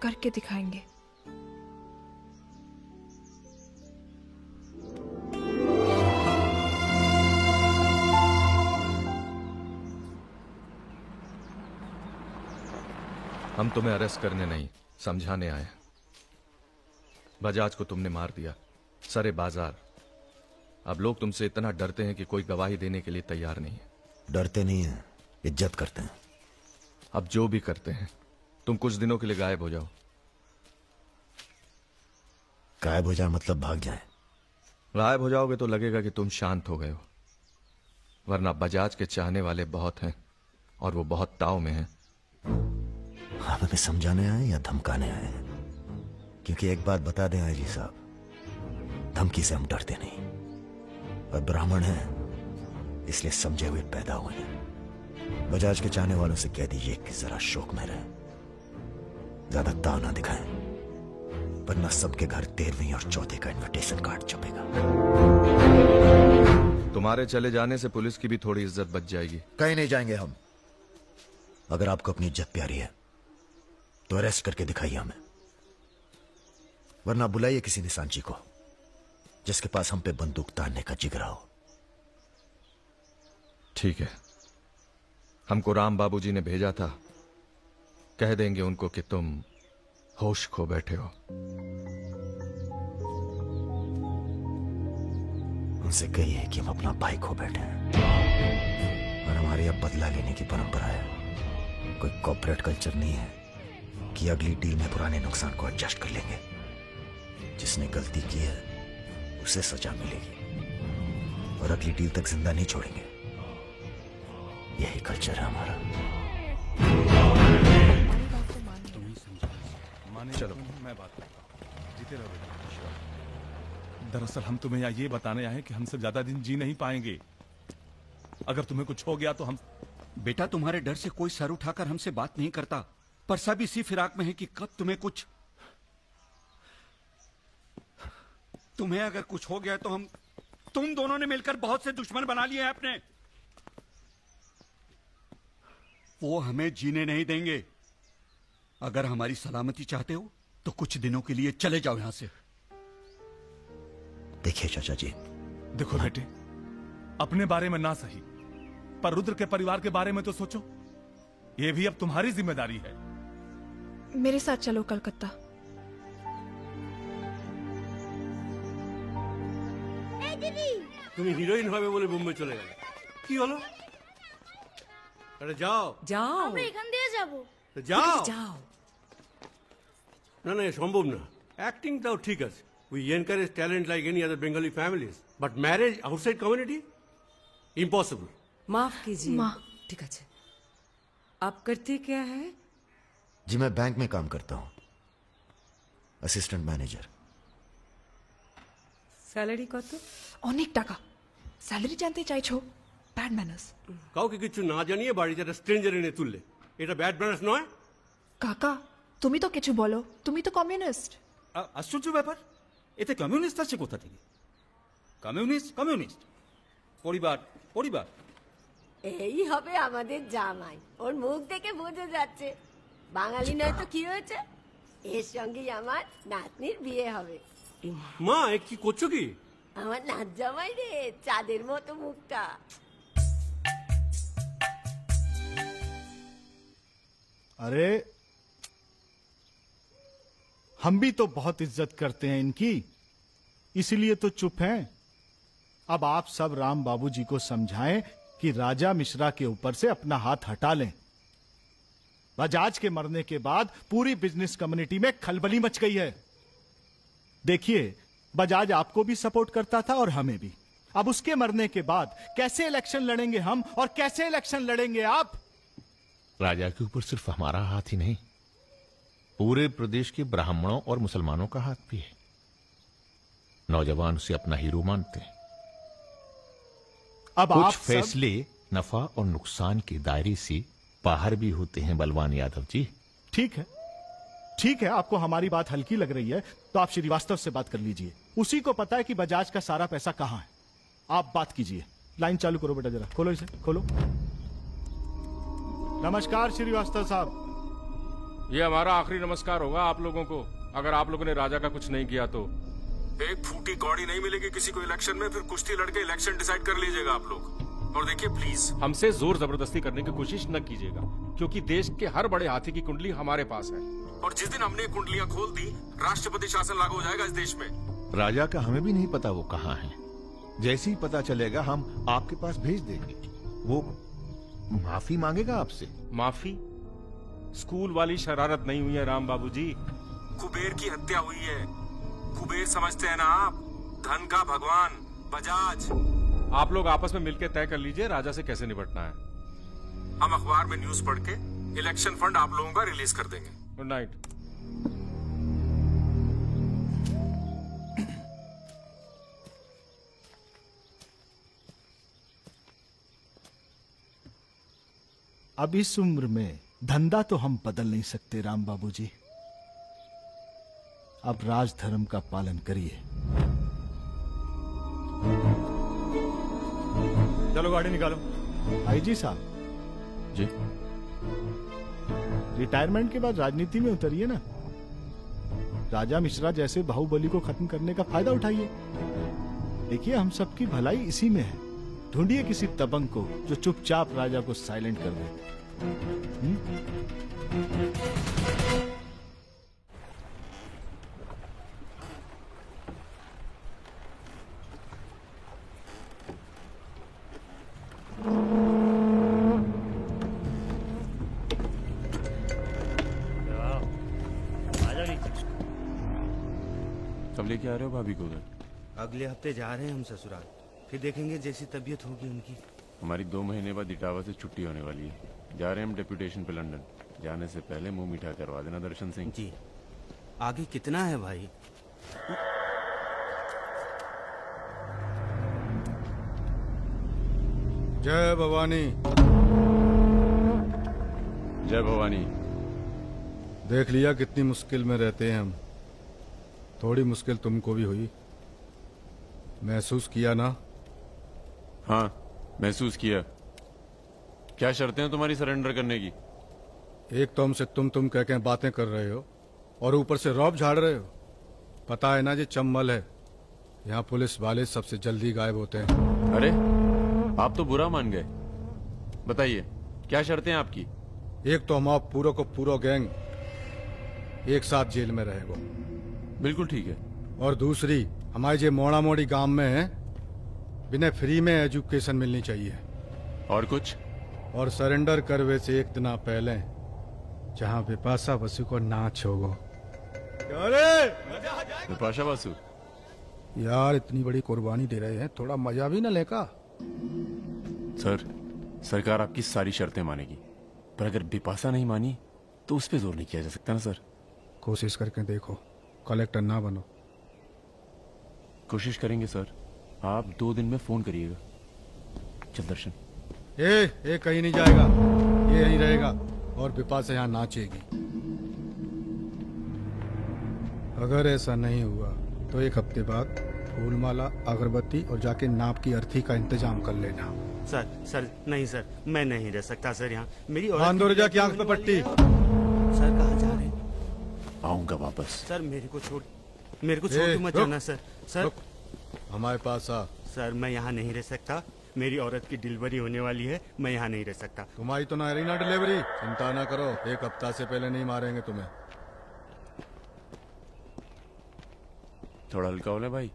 U: करके दिखाएंगे।
W: हम तुम्हें अरेस्ट करने नहीं, समझाने आए हैं। बजाज को तुमने मार दिया, सरे बाजार। अब लोग तुमसे इतना डरते हैं कि कोई गवाही देने के लिए तैयार नहीं है।
A: डरते नहीं है, इज्जत करते हैं।
W: अब जो भी करते हैं, तुम कुछ दिनों के लिए गायब हो जाओ।
A: गायब हो जाए मतलब भाग जाए?
W: गायब हो जाओगे तो लगेगा कि तुम शांत हो गए हो, वरना बजाज के चाहने वाले बहुत हैं और वो बहुत ताव में हैं।
A: आप हमें समझाने आए या धमकाने आए? क्योंकि एक बात बता दें आईजी साहब, धमकी से हम डरते नहीं, और ब्राह्मण हैं इसलिए समझे हुए पैदा हुए हैं। बजाज के चाहने वालों से कह दीजिए कि जरा शौक में रहें, ज्यादा ताव ना दिखाएं, वरना सबके घर 13वीं और 4थे का इनविटेशन कार्ड छपेगा।
W: तुम्हारे चले जाने से पुलिस की भी थोड़ी इज्जत बच जाएगी।
A: कहीं नहीं जाएंगे हम। अगर आपको अपनी इज्जत प्यारी है तो अरेस्ट करके दिखाइए हमें, वरना बुलाइए किसी निशानची को जिसके पास हम पे बंदूक तानने का जिगरा हो।
W: ठीक है, हमको राम बाबूजी ने भेजा था, कह देंगे उनको कि तुम होश खो बैठे हो।
A: उनसे कहिए कि हम अपना भाई खो बैठे हैं, और हमारे यहां बदला लेने की परंपरा है। कोई कॉर्पोरेट कल्चर नहीं है कि अगली डील में पुराने नुकसान को एडजस्ट कर लेंगे। जिसने गलती की है उसे सजा मिलेगी, और अगली डील तक जिंदा नहीं छोड़ेंगे। यही कल्चर है हमारा।
Q: चलो मैं बात करता हूं, जीते रहो बेटा। दरअसल हम तुम्हें यहाँ ये बताने आए हैं कि हमसे ज्यादा दिन जी नहीं पाएंगे। अगर तुम्हें कुछ हो गया तो हम।
B: बेटा, तुम्हारे डर से कोई सर उठाकर हमसे बात नहीं करता, पर सब इसी फिराक में है कि कब तुम्हें कुछ। तुम्हें अगर कुछ हो गया तो तुम दोनों ने मिलकर बहुत से दुश्मन बना लिए हैं अपने। वो हमें जीने नहीं देंगे। अगर हमारी सलामती चाहते हो तो कुछ दिनों के लिए चले जाओ यहां से।
A: देखिए चाचा जी,
Q: देखो बेटे, अपने बारे में ना सही, पर रुद्र के परिवार के बारे में तो सोचो। ये भी अब तुम्हारी जिम्मेदारी है।
U: मेरे साथ चलो कलकत्ता।
P: তুমি হিরোইন হবে বলে বোম্বে চলে গেলে, কি হলো? আরে যাও
E: যাও, আমরা এখান দিয়ে যাব।
P: যাও যাও। না না, সম্ভব না। অ্যাক্টিংটাও ঠিক আছে, we encourage talent like any other Bengali families, but marriage outside community impossible.
R: माफ कीजिए। ठीक है, आप करते क्या है?
A: जी मैं बैंक में काम करता हूं, असिस्टेंट मैनेजर।
R: স্যালারি কত?
U: অনেক টাকা। স্যালারি জানতে চাইছো? Bad manners.
P: কাউকে কিছু না জানিয়ে বাড়িতে একটা স্ট্রেঞ্জার এনে তুললে, এটা ব্যাড ম্যানার্স নয়?
U: কাকা, তুমি তো কিছু বলো, তুমি তো কমিউনিস্ট।
B: আশ্চর্য ব্যাপার, এতে কমিউনিস্ট আছে কোথা থেকে? কমিউনিস্ট কমিউনিস্ট, পরিবার পরিবার।
R: এই হবে আমাদের জামাই, ওর মুখ দেখে বোঝা যাচ্ছে। বাঙালি নয় তো কি হয়েছে, এর সঙ্গেই আমার নাতনির বিয়ে হবে।
P: মা, এ কি করছো কি?
R: আমার নাত জামাই রে, চাঁদের মতো মুখটা।
T: अरे हम भी तो बहुत इज्जत करते हैं इनकी, इसीलिए तो चुप हैं। अब आप सब राम बाबूजी को समझाएं कि राजा मिश्रा के ऊपर से अपना हाथ हटा लें। बजाज के मरने के बाद पूरी बिजनेस कम्युनिटी में खलबली मच गई है। देखिए, बजाज आपको भी सपोर्ट करता था और हमें भी। अब उसके मरने के बाद कैसे इलेक्शन लड़ेंगे हम, और कैसे इलेक्शन लड़ेंगे आप?
G: राजा के ऊपर सिर्फ हमारा हाथ ही नहीं, पूरे प्रदेश के ब्राह्मणों और मुसलमानों का हाथ भी है। नौजवान उसे अपना हीरो मानते हैं।
T: अब
G: कुछ
T: आप
G: फैसले नफा और नुकसान के दायरे से बाहर भी होते हैं बलवान यादव जी।
T: ठीक है, ठीक है, आपको हमारी बात हल्की लग रही है तो आप श्रीवास्तव से बात कर लीजिए। उसी को पता है कि बजाज का सारा पैसा कहां है। आप बात कीजिए। लाइन चालू करो बेटा, जरा खोलो इसे, खोलो। नमस्कार श्रीवास्तव साहब।
J: ये हमारा आखिरी नमस्कार होगा आप लोगों को, अगर आप लोगों ने राजा का कुछ नहीं किया तो।
F: एक फूटी कौड़ी नहीं मिलेगी किसी को इलेक्शन में, फिर कुश्ती लड़के इलेक्शन डिसाइड कर लीजिएगा आप लोग।
J: और देखिए प्लीज हमसे जोर जबरदस्ती करने की कोशिश न कीजिएगा, क्योंकि देश के हर बड़े हाथी की कुंडली हमारे पास है, और जिस दिन हमने कुंडलियां खोल दी राष्ट्रपति शासन लागू हो जाएगा इस देश में।
G: राजा का हमें भी नहीं पता वो कहाँ है। जैसे ही पता चलेगा हम आपके पास भेज देंगे। वो माफी मांगेगा आपसे।
J: माफी? स्कूल वाली शरारत नहीं हुई है राम बाबूजी, कुबेर की हत्या हुई है। कुबेर समझते हैं ना आप, धन का भगवान बजाज। आप लोग आपस में मिलकर तय कर लीजिए राजा से कैसे निपटना है। हम अखबार में न्यूज पढ़ के इलेक्शन फंड आप लोगों का रिलीज कर देंगे। Good night.
T: अब इस उम्र में धंधा तो हम बदल नहीं सकते राम बाबूजी। अब राजधर्म का पालन करिए।
M: चलो गाड़ी निकालो।
T: आईजी साहब
C: जी,
T: रिटायरमेंट के बाद राजनीति में उतरिए ना। राजा मिश्रा जैसे बाहुबली को खत्म करने का फायदा उठाइए। देखिए हम सबकी भलाई इसी में है। ढूंढिए किसी दबंग को जो चुपचाप राजा को साइलेंट कर दे।
C: कब लेके आ रहे हो भाभी को उधर?
H: अगले हफ्ते जा रहे हैं हम ससुराल, फिर देखेंगे जैसी तबीयत होगी उनकी।
C: हमारी 2 महीने बाद इटावा से छुट्टी होने वाली है। जा रहे हैं हम डेप्यूटेशन पे लंदन। जाने से पहले मुंह मीठा करवा देना दर्शन सिंह
H: जी। आगे कितना है भाई?
I: जय भवानी।
C: जय भवानी।
I: देख लिया कितनी मुश्किल में रहते हैं हम। थोड़ी मुश्किल तुमको भी हुई, महसूस किया ना?
C: हाँ महसूस किया। क्या शर्तें हैं तुम्हारी सरेंडर करने की?
I: एक तो हमसे तुम कह के बातें कर रहे हो और ऊपर से रौब झाड़ रहे हो। पता है ना ये चम्बल है, यहाँ पुलिस वाले सबसे जल्दी गायब होते हैं।
C: अरे आप तो बुरा मान गए। बताइए क्या शर्तें हैं आपकी?
I: एक तो हम आप पूरा को पूरा गैंग एक साथ जेल में रहेगा।
C: बिल्कुल ठीक है।
I: और दूसरी हमारे जो मोड़ा मोड़ी गांव में है, बिना फ्री में एजुकेशन मिलनी चाहिए।
C: और कुछ? और
I: सरेंडर करवे से एक दिन पहले जहाँ बिपाशा बसु को नाच होगो।
C: बिपाशा बसु
I: यार इतनी बड़ी कुर्बानी दे रहे हैं, थोड़ा मजा भी न लेगा?
C: सर सरकार आपकी सारी शर्तें मानेगी, पर अगर बिपाशा नहीं मानी तो उस पर जोर नहीं किया जा सकता ना सर।
I: कोशिश करके देखो, कलेक्टर ना बनो।
C: कोशिश करेंगे सर। आप 2 दिन में फोन करिएगा। चल दर्शन।
I: ए कहीं नहीं जाएगा, ये यहीं रहेगा और बिपाशा यहाँ नाचेगी। अगर ऐसा नहीं हुआ तो 1 हफ्ते बाद फूलमाला, अगरबत्ती और जाके नाप की अर्थी का इंतजाम कर लेना।
H: सर नहीं सर, मैं नहीं रह सकता सर यहाँ। मेरी
I: औरत की आंख पे पट्टी।
H: सर कहाँ जा रहे हैं?
C: आऊंगा वापस।
H: सर मेरे को छोड़ के मत जाना सर। सर
I: हमारे पास आ।
H: सर मैं यहाँ नहीं रह सकता, मेरी औरत की डिलीवरी होने वाली है, मैं यहाँ नहीं रह सकता।
I: तुम्हारी तो ना रही ना डिलीवरी, चिंता ना करो, 1 हफ्ता से पहले नहीं मारेंगे तुम्हें।
C: थोड़ा हल्का हो ले भाई।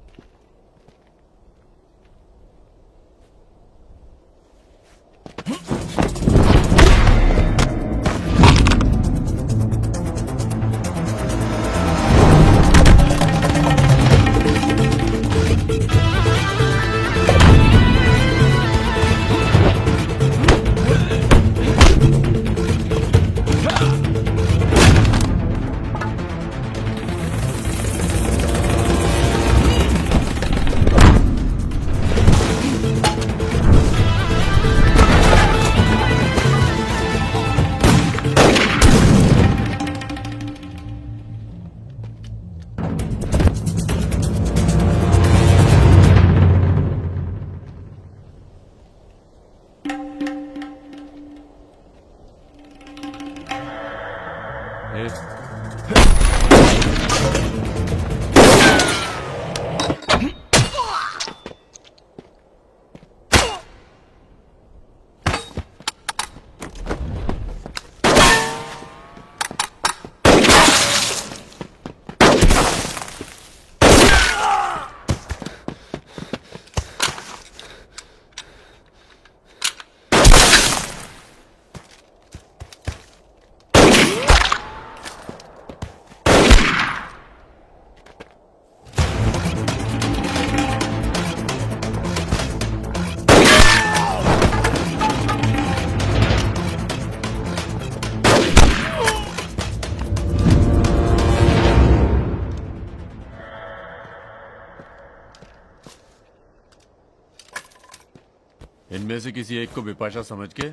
N: इनमें से किसी एक को बिपाशा समझ के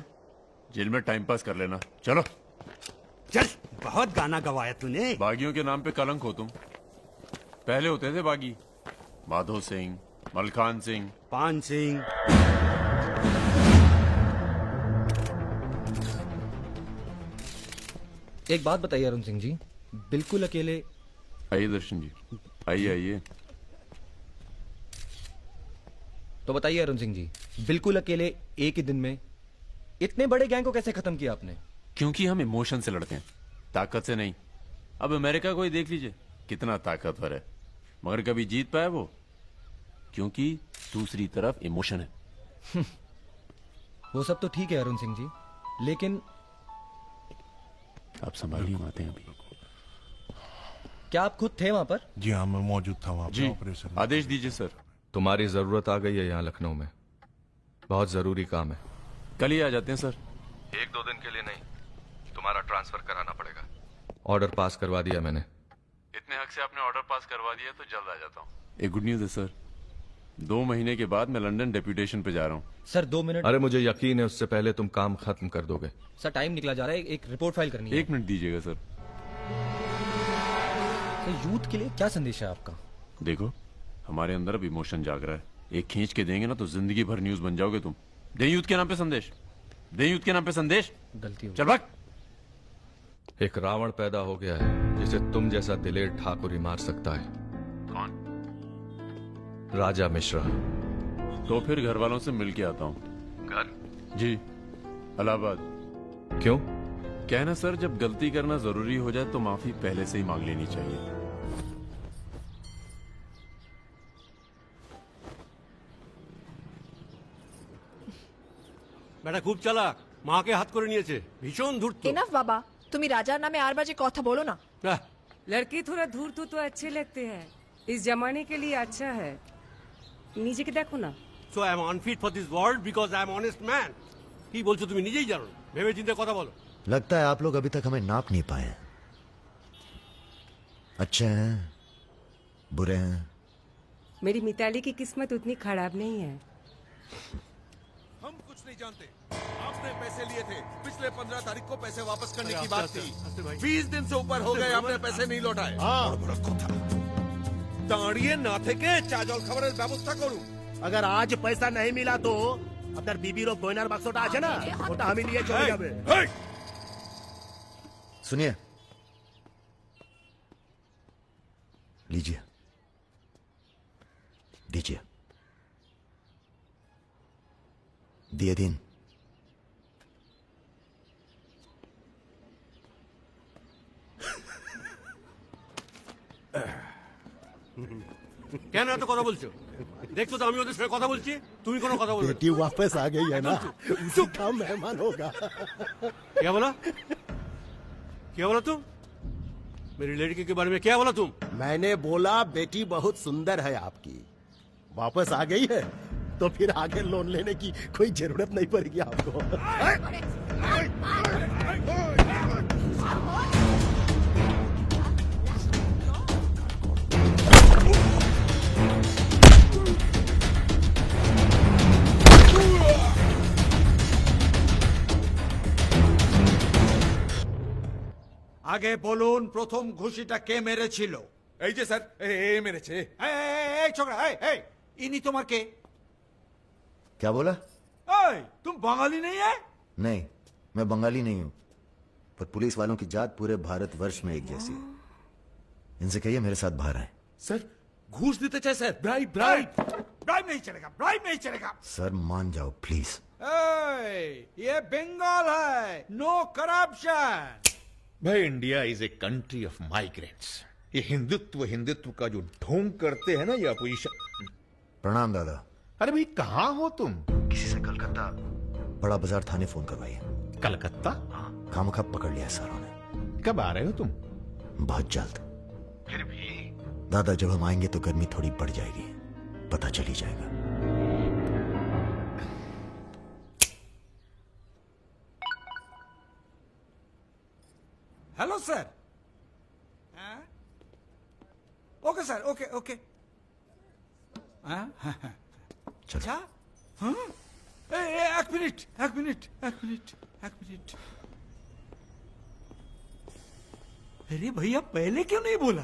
N: जेल में टाइम पास कर लेना। चलो
H: चल, बहुत गाना गवाया तूने।
N: बागियों के नाम पे कलंक हो तुम। पहले होते थे बागी, माधो सिंह, मलखान सिंह,
H: पान सिंह।
W: एक बात बताइए अरुण सिंह जी, बिल्कुल अकेले।
N: आइए दर्शन जी, आइए आइए।
W: तो बताइए अरुण सिंह जी, बिल्कुल अकेले एक ही दिन में इतने बड़े गैंग को कैसे खत्म किया आपने?
N: क्योंकि हम इमोशन से लड़ते हैं, ताकत से नहीं। अब अमेरिका को ही देख लीजिए, कितना ताकतवर है, मगर कभी जीत पाया वो? क्योंकि दूसरी तरफ इमोशन है।
W: वो सब तो ठीक है अरुण सिंह जी, लेकिन
N: आप संभालिए माते हैं अभी।
W: क्या आप खुद थे वहां पर?
O: जी हाँ, मैं मौजूद था वहां
N: जी,
O: पर ऑपरेशन।
N: आदेश दीजिए सर।
W: तुम्हारी जरूरत आ गई है यहाँ लखनऊ में, बहुत जरूरी काम है।
N: कल ही आ जाते हैं सर।
W: 1-2 दिन के लिए नहीं, तुम्हारा ट्रांसफर कराना पड़ेगा। ऑर्डर पास करवा दिया मैंने।
N: इतने हक से आपने ऑर्डर पास करवा दिया तो जल्द आ जाता हूँ। एक गुड न्यूज है सर, 2 महीने के बाद मैं लंदन डेप्यूटेशन पे जा रहा हूँ।
W: Sir 2 minute. अरे मुझे यकीन है उससे पहले तुम काम खत्म कर दोगे। सर टाइम निकला जा रहा है, एक रिपोर्ट फाइल करनी है।
N: 1 मिनट दीजिएगा सर।
W: यूथ के लिए क्या संदेश है आपका?
N: देखो, हमारे अंदर अब इमोशन जाग रहा है, एक खींच के देंगे ना तो जिंदगी भर न्यूज बन जाओगे तुम। दे यूथ के नाम पे संदेश, दे यूथ के नाम पे संदेश।
W: गलती हो
N: चल भाग।
W: एक रावण पैदा हो गया है जिसे तुम जैसा दिलेर ठाकुर ही मार सकता है।
N: कौन?
W: राजा मिश्रा।
N: तो फिर घर वालों से मिल के आता हूँ।
W: घर?
N: जी, इलाहाबाद।
W: क्यों?
N: कहना सर, जब गलती करना जरूरी हो जाए तो माफी पहले से ही मांग लेनी चाहिए।
P: বেটা খুব চালাক, মাকে হাত করে নিয়েছে, ভীষণ ধূর্ত।
U: इनफ बाबा, तुम राजा नामे 8 बजे कथा बोलो ना।
V: लड़के थोड़ा धूर्त तो अच्छे लगते हैं, इस जमाने के लिए अच्छा है। नीचे के देखो ना।
P: So I am unfit for this world because I am honest man। কি বলছো তুমি নিজেই জানো না, ভেবে চিন্তে কথা বলো।
A: लगता है आप लोग अभी तक हमें नाप नहीं पाए हैं। अच्छे हैं, बुरे हैं।
V: मेरी मिताली की किस्मत उतनी खराब नहीं है।
Q: हम कुछ नहीं जानते। आपने पैसे लिए थे, पिछले 15 तारीख को पैसे वापस करने की बात थी। 20 दिन से ऊपर हो गए, आपने पैसे नहीं लौटाए।
P: দাঁড়িয়ে না থেকে চা জল খাবারের ব্যবস্থা করুন।
L: अगर आज पैसा नहीं मिला तो আপনার বিবির বইনার বাক্সটা আছে না, ওটা আমি নিয়ে চলে যাবে।
A: सुनिए, लीजिए, दीजिए। दिए दिन।
P: কেন এত কথা বলছো? দেখছো তো আমি ওদের সঙ্গে কথা বলছি, তুমি কোনো কথা বলবে?
L: बेटी वापस आ गई है ना, उसी का मेहमान होगा।
P: क्या बोला? क्या बोला तुम? मेरी लड़की के बारे में क्या बोला तुम?
L: मैंने बोला बेटी बहुत सुंदर है आपकी, वापस आ गई है तो फिर आगे लोन लेने की कोई जरूरत नहीं पड़ेगी आपको।
B: আগে বলুন প্রথম ঘুষিটা কে মেরেছিল?
Q: এই যে স্যার, এ মেরেছে।
B: এই ছোকরা, এই ইনি তোমার কে?
A: क्या बोला?
B: तुम बंगाली नहीं है?
A: नहीं, मैं बंगाली नहीं हूं, पर पुलिस वालों की जात पूरे भारतवर्ष में एक जैसी है। इनसे कहिए मेरे साथ बाहर आए।
Q: सर घूस देते चाहे सर, ब्राइब ब्राइब।
B: ब्राइब नहीं चलेगा, ब्राइब नहीं चलेगा।
A: सर मान जाओ प्लीज।
B: ये बंगाल है, नो करप्शन।
G: भाई, India is a country of migrants. ये हिंदुत्व का जो ढोंग करते हैं ना ये अपोजिशन।
A: प्रणाम दादा।
G: अरे भाई, कहाँ हो तुम?
A: किसी से कलकत्ता बड़ा बाजार थाने फोन करवाइए।
G: कलकत्ता?
A: खामखा पकड़ लिया सारों ने।
G: कब आ रहे हो तुम?
A: बहुत जल्द।
G: फिर भी
A: दादा, जब हम आएंगे तो गर्मी थोड़ी बढ़ जाएगी, पता चल ही जाएगा।
B: Hello sir. Okay sir, okay okay. अच्छा, एक मिनट एक मिनट एक मिनट एक मिनट। अरे भैया पहले क्यों नहीं बोला?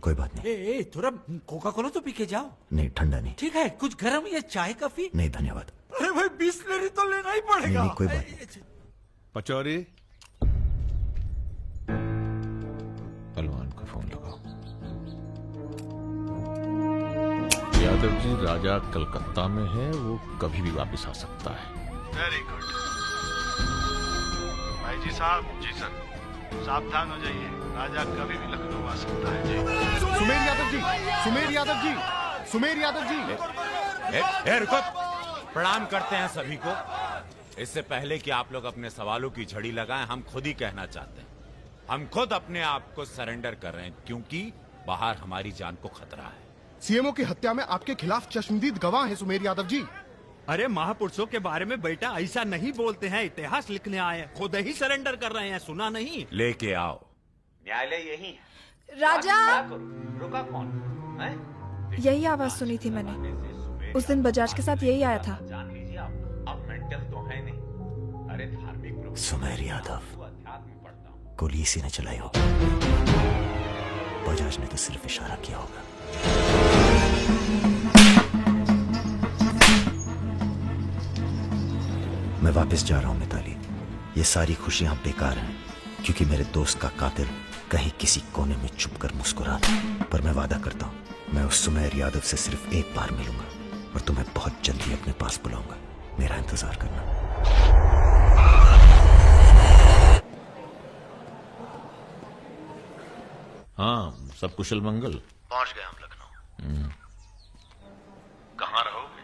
A: कोई बात नहीं।
B: ए, थोड़ा कोका कोला तो पी के जाओ।
A: नहीं, ठंडा नहीं।
B: ठीक है, कुछ गर्म या चाय कॉफी?
A: नहीं धन्यवाद।
B: अरे भाई बिस्लरी तो लेना ही पड़ेगा।
A: नहीं, कोई बात नहीं।
G: पचौरी, पहलवान को फोन लगाओ। यादव जी, राजा कलकत्ता में है, वो कभी भी वापस आ सकता है।
T: वेरी गुड भाई जी साहब। जी सर, सावधान हो जाइए, राजा कभी भी लखनऊ आ सकता है। जी
L: सुमेर यादव जी, सुमेर यादव जी, सुमेर यादव जी।
C: रुको, प्रणाम करते हैं सभी को। इससे पहले कि आप लोग अपने सवालों की झड़ी लगाएं, हम खुद ही कहना चाहते हैं, हम खुद अपने आप को सरेंडर कर रहे हैं, क्योंकि बाहर हमारी जान को खतरा है।
L: सीएमओ की हत्या में आपके खिलाफ चश्मदीद गवाह है सुमेर यादव जी।
M: अरे महापुरुषों के बारे में बेटा ऐसा नहीं बोलते हैं, इतिहास लिखने आए हैं, खुद ही सरेंडर कर रहे हैं, सुना नहीं?
C: लेके आओ, न्यायालय यही है।
U: राजा,
C: रुका कौन है?
U: यही आवाज सुनी थी मैंने, उस दिन बजाज के साथ यही आया था।
C: जान लीजिए, अब मेंटल तो है नहीं। अरे धार्मिक
A: सुमेर यादव, गोली इसी ने चलाई होगी। बजाज ने तो सिर्फ इशारा किया होगा। मैं वापस जा रहा हूं मिताली। ये सारी खुशियां बेकार हैं, क्योंकि मेरे दोस्त का कातिल कहीं किसी कोने में छुपकर मुस्कुरा था। पर मैं वादा करता हूं, मैं उस सुमेर यादव से सिर्फ एक बार मिलूंगा और तुम्हें बहुत जल्दी अपने पास बुलाऊंगा। मेरा इंतजार करना।
G: हाँ, सब कुशल मंगल।
L: पहुंच गए हम लखनऊ। कहाँ रहोगे?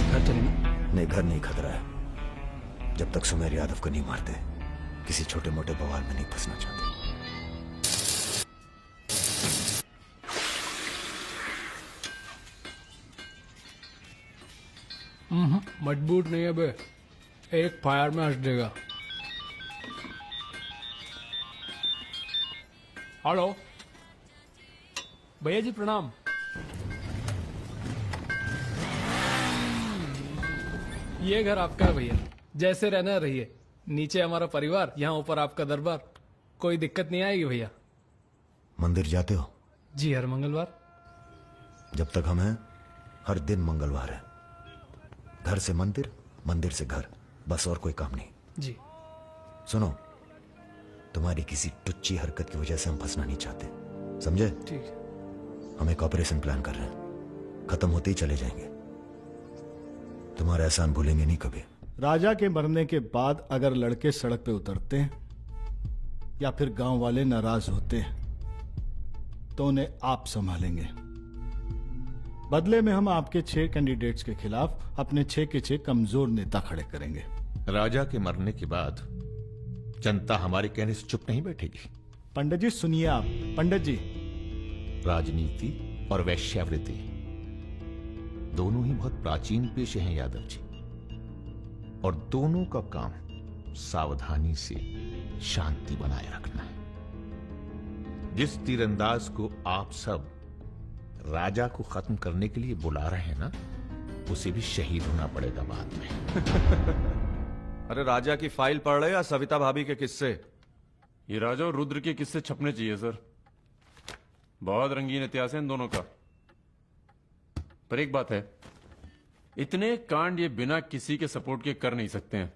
I: घर चलेंगे?
A: नहीं, घर नहीं खतरा है। जब तक सुमेर यादव को नहीं मारते, किसी छोटे मोटे बवाल में नहीं फंसना चाहते।
D: मजबूत नहीं है बे, एक फायर में हंस देगा। हेलो भैया जी, प्रणाम। ये घर आपका है भैया, जैसे रहना रहिए। नीचे हमारा परिवार, यहाँ ऊपर आपका दरबार। कोई दिक्कत नहीं आएगी भैया।
A: मंदिर जाते हो?
D: जी, हर मंगलवार।
A: जब तक हम हैं, हर दिन मंगलवार है। घर से मंदिर, मंदिर से घर, बस और कोई काम नहीं।
D: जी।
A: सुनो, तुम्हारी किसी टुच्ची हरकत की वजह से हम फंसना नहीं चाहते, समझे?
D: ठीक है।
A: हम एक ऑपरेशन प्लान कर रहे हैं, खत्म होते ही चले जाएंगे। तुम्हारा एहसान भूलेंगे नहीं कभी।
T: राजा के मरने के बाद अगर लड़के सड़क पे उतरते हैं या फिर गांव वाले नाराज होते हैं, तो उन्हें आप संभालेंगे। बदले में हम आपके 6 कैंडिडेट्स के खिलाफ अपने 6 के 6 कमजोर नेता खड़े करेंगे।
G: राजा के मरने के बाद जनता हमारे कहने से चुप नहीं बैठेगी।
T: पंडित जी सुनिए आप। पंडित जी,
G: राजनीति और वैश्यावृत्ति दोनों ही बहुत प्राचीन पेशे हैं यादव जी, और दोनों का काम सावधानी से शांति बनाए रखना है। जिस तीरंदाज को आप सब राजा को खत्म करने के लिए बुला रहे हैं ना, उसे भी शहीद होना पड़ेगा बाद में।
W: अरे राजा की फाइल पढ़ रहे या सविता भाभी के किस्से?
N: ये राजा और रुद्र के किस्से छपने चाहिए सर। बहुत रंगीन इतिहास है इन दोनों का। पर एक बात है, इतने कांड ये बिना किसी के सपोर्ट के कर नहीं सकते हैं।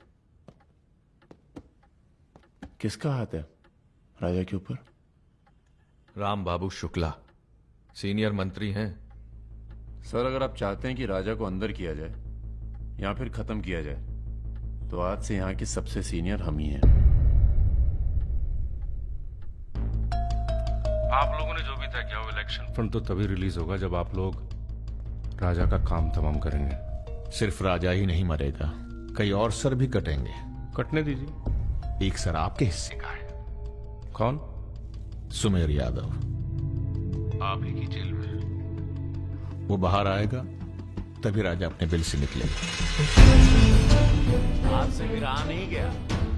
N: किसका हाथ है राजा के ऊपर?
W: राम बाबू शुक्ला सीनियर मंत्री हैं।
N: सर, अगर आप चाहते हैं कि राजा को अंदर किया जाए या फिर खत्म किया जाए, तो आज से यहां के सबसे सीनियर हम ही हैं।
J: आप लोगों ने जो भी तय किया वो इलेक्शन फंड तो तभी रिलीज होगा जब आप लोग राजा का काम तमाम करेंगे।
G: सिर्फ राजा ही नहीं मरेगा, कई और सर भी कटेंगे।
J: कटने दीजिए।
G: एक सर आपके हिस्से का है।
J: कौन?
G: सुमेर यादव आप ही की जेल में। वो बाहर आएगा तभी राजा अपने बिल से निकलेगा।
C: आपसे भी रहा नहीं गया।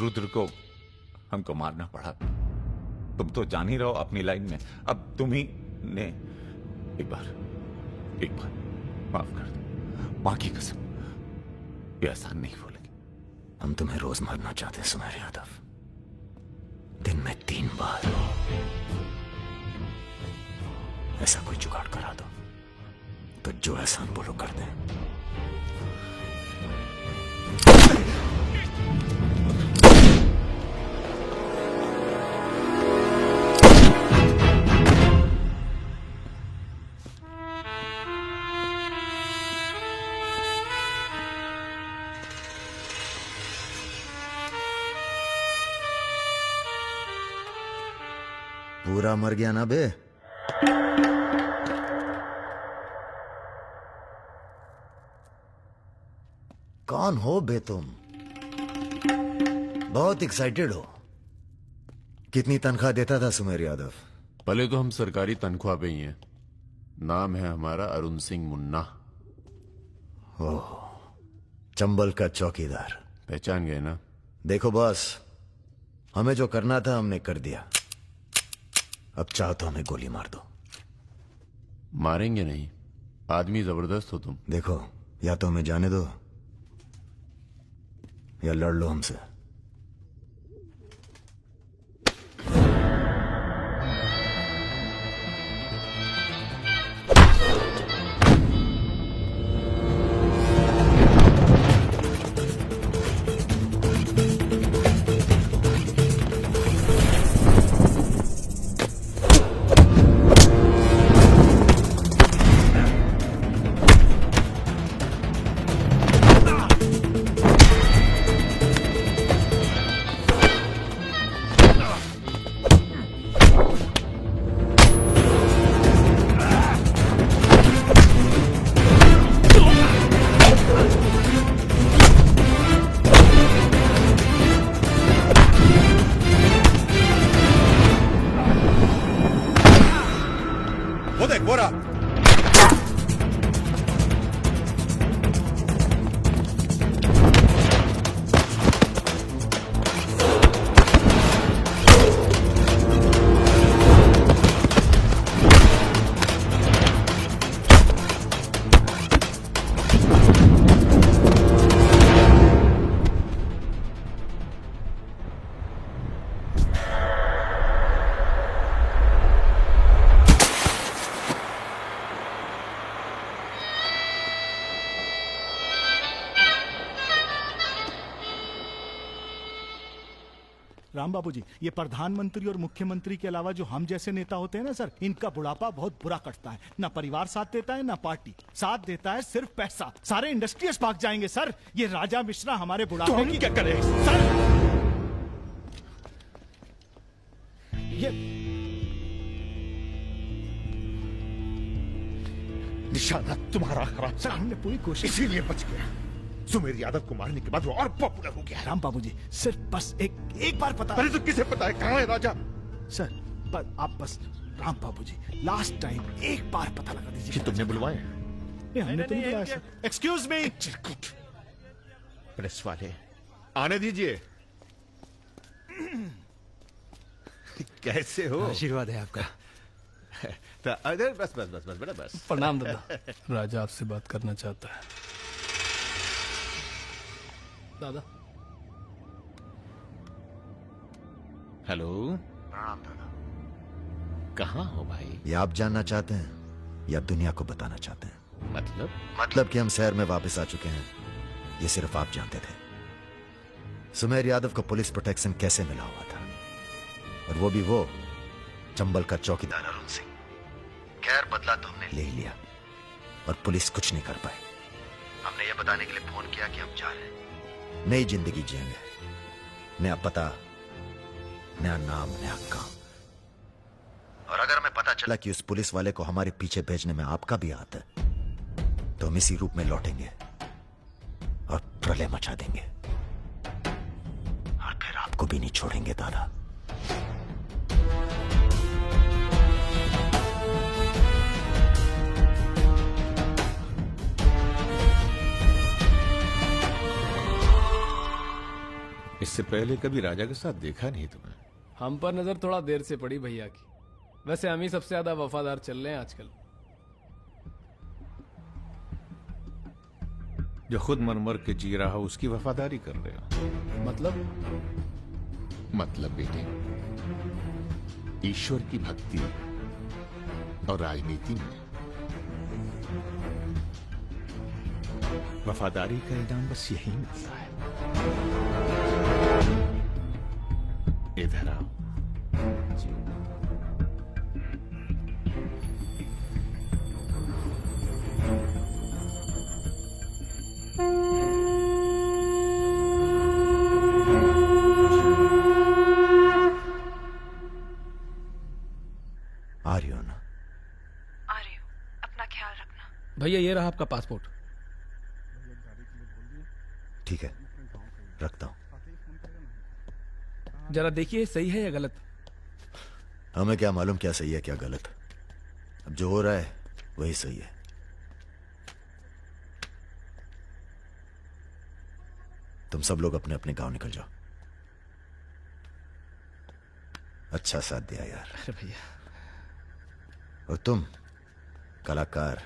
C: रुद्र को हमको मारना पड़ा। तुम तो जान ही रहो अपनी लाइन में। अब तुम ही ने एक बार माफ कर दो, मां की कसम, ये एहसान नहीं भूलेंगे।
A: हम तुम्हें रोज मारना चाहते हैं सुमेर यादव, दिन में 3 बार। ऐसा कोई जुगाड़ करा दो तो जो एहसान बोलो कर दें। पूरा मर गया ना बे? कौन हो बे तुम? बहुत एक्साइटेड हो। कितनी तनख्वाह देता था सुमेर यादव?
N: पहले तो हम सरकारी तनख्वाह पे ही हैं। नाम है हमारा अरुण सिंह मुन्ना।
A: ओह, चंबल का चौकीदार।
N: पहचान गए ना?
A: देखो बॉस, हमें जो करना था हमने कर दिया। अब चाहो तो हमें गोली मार दो।
N: मारेंगे नहीं, आदमी जबरदस्त हो तुम।
A: देखो, या तो हमें जाने दो या लड़ लो हमसे।
T: राम बाबू जी, ये प्रधानमंत्री और मुख्यमंत्री के अलावा जो हम जैसे नेता होते हैं ना सर, इनका बुढ़ापा बहुत बुरा कटता है। ना परिवार साथ देता है, ना पार्टी साथ देता है, सिर्फ पैसा। सारे इंडस्ट्रीज भाग जाएंगे सर। ये राजा मिश्रा हमारे बुढ़ापे की क्या करे सर? ये
Q: निशाना तुम्हारा खराब
T: सर, हमने पूरी कोशिश,
Q: इसीलिए बच गया। सुमेर यादव को मारने के बाद वो और पॉपुलर हो गया।
T: राम बाबू जी, सिर्फ बस एक बार पता।
Q: अरे तो किसे पता है कहाँ है राजा?
T: सर आप बस, राम बाबू जी, लास्ट टाइम एक बार पता लगा दीजिए।
Q: तुमने बुलवाए?
T: हमने तो नहीं बुलाया सर। Excuse me.
Q: प्रेस वाले आने दीजिए। कैसे हो?
K: आशीर्वाद है आपका।
Q: बस बेटा बस।
D: प्रणाम दादा। राजा आपसे बात करना चाहता है। दादा।
G: हेलो।
A: प्रणाम दादा।
G: कहाँ हो भाई?
A: ये आप जानना चाहते हैं या दुनिया को बताना चाहते हैं?
G: मतलब
A: कि हम शहर में वापस आ चुके हैं, ये सिर्फ आप जानते थे। सुमेर यादव को पुलिस प्रोटेक्शन कैसे मिला हुआ था, और वो भी वो चंबल का चौकीदार अरुण सिंह। खैर, बदला तो हमने ले ही लिया, और पुलिस कुछ नहीं कर पाई। हमने ये बताने के लिए फोन किया कि हम जा रहे हैं, नई जिंदगी जिएंगे, नया पता, नया नाम, नया काम। और अगर हमें पता चला कि उस पुलिस वाले को हमारे पीछे भेजने में आपका भी हाथ है, तो हम इसी रूप में लौटेंगे और प्रलय मचा देंगे, और फिर आपको भी नहीं छोड़ेंगे दादा।
G: इससे पहले कभी राजा के साथ देखा नहीं तुम्हें।
D: हम पर नजर थोड़ा देर से पड़ी भैया की। वैसे हम ही सबसे ज्यादा वफादार चल रहे हैं आजकल।
G: जो खुद मर के जी रहा हो उसकी वफादारी कर रहे हो। मतलब बेटे, ईश्वर की भक्ति और राजनीति में वफादारी का इनाम बस यही मिलता है। इधर आओ।
A: आ रही हो ना?
U: आ रही हूँ, अपना ख्याल रखना।
K: भैया ये रहा आपका पासपोर्ट।
A: ठीक है, रखता हूं।
K: जरा देखिए सही है या गलत।
A: हमें क्या मालूम क्या सही है क्या गलत। अब जो हो रहा है वही सही है। तुम सब लोग अपने अपने गांव निकल जाओ। अच्छा साथ दिया यार।
K: अरे भैया।
A: और तुम कलाकार,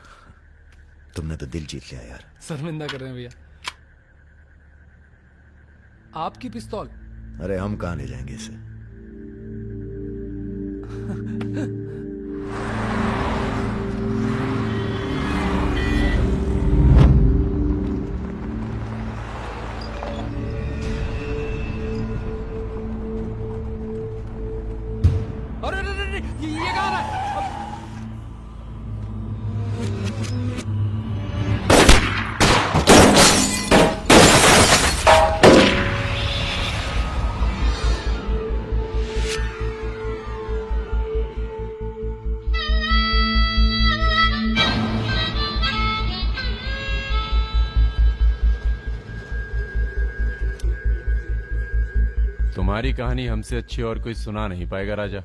A: तुमने तो दिल जीत लिया यार।
D: शर्मिंदा कर रहे हैं भैया। आपकी पिस्तौल।
A: अरे हम कहां ले जाएंगे इसे।
D: अरे ये कहां है?
N: तुम्हारी कहानी हमसे अच्छी और कोई सुना नहीं पाएगा राजा।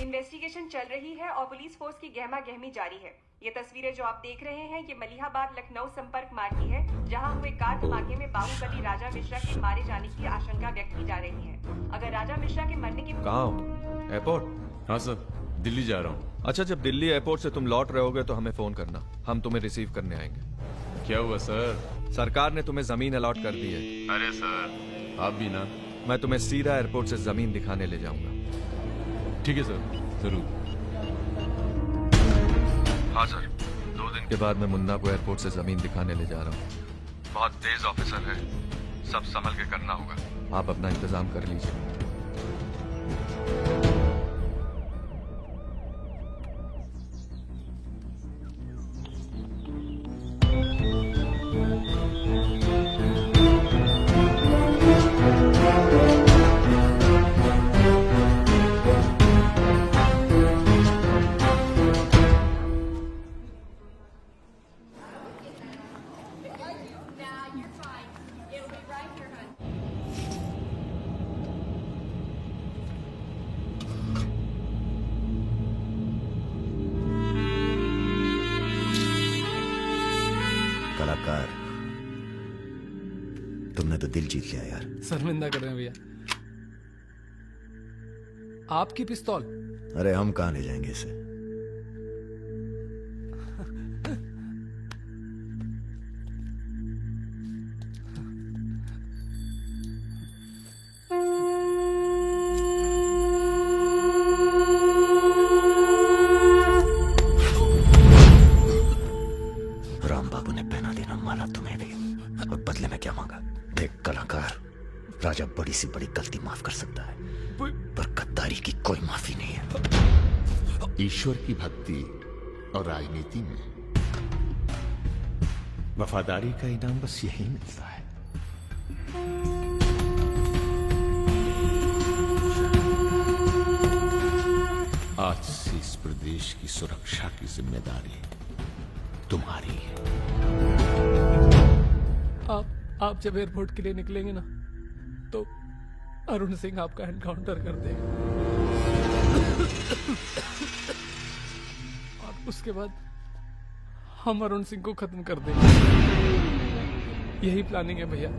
V: इन्वेस्टिगेशन चल रही है और पुलिस फोर्स की गहमा गहमी जारी है। ये तस्वीरें जो आप देख रहे हैं ये मलिहाबाद लखनऊ संपर्क मार्ग की है, जहां हुए कार धमाके में बाहुबली राजा मिश्रा के मारे जाने की आशंका व्यक्त की जा रही है। अगर राजा मिश्रा के मरने की
W: कहाँ हो? एयरपोर्ट?
N: हाँ सर, दिल्ली जा रहा हूँ।
W: अच्छा, जब दिल्ली एयरपोर्ट से तुम लौट रहे होगे तो हमें फोन करना, हम तुम्हें रिसीव करने आएंगे।
N: क्या हुआ सर?
W: सरकार ने तुम्हें जमीन अलॉट कर दी है।
N: अरे सर, आप भी ना।
W: मैं तुम्हें सीधा एयरपोर्ट से जमीन दिखाने ले जाऊंगा।
N: ठीक है सर, जरूर।
W: हाँ सर, 2 दिन के बाद मैं मुन्ना को एयरपोर्ट से जमीन दिखाने ले जा रहा हूँ। बहुत तेज ऑफिसर है, सब संभल के करना होगा। आप अपना इंतजाम कर लीजिए।
A: कलाकार, तुमने तो दिल जीत लिया यार।
D: शर्मिंदा कर रहे हैं भैया। आपकी पिस्तौल।
A: अरे हम कहां ले जाएंगे इसे। राम बाबू ने पहना देना माला तुम्हें भी, और बदले में क्या मांगा? देख कलाकार, राजा बड़ी सी बड़ी गलती माफ कर सकता है, पर गद्दारी की कोई माफी नहीं है।
G: ईश्वर की भक्ति और राजनीति में वफादारी का इनाम बस यही मिलता है। आज से इस प्रदेश की सुरक्षा की जिम्मेदारी तुम्हारी है।
D: आप जब एयरपोर्ट के लिए निकलेंगे ना, तो अरुण सिंह आपका एनकाउंटर कर देगा, और उसके बाद हम अरुण सिंह को खत्म कर देंगे। यही प्लानिंग है भैया।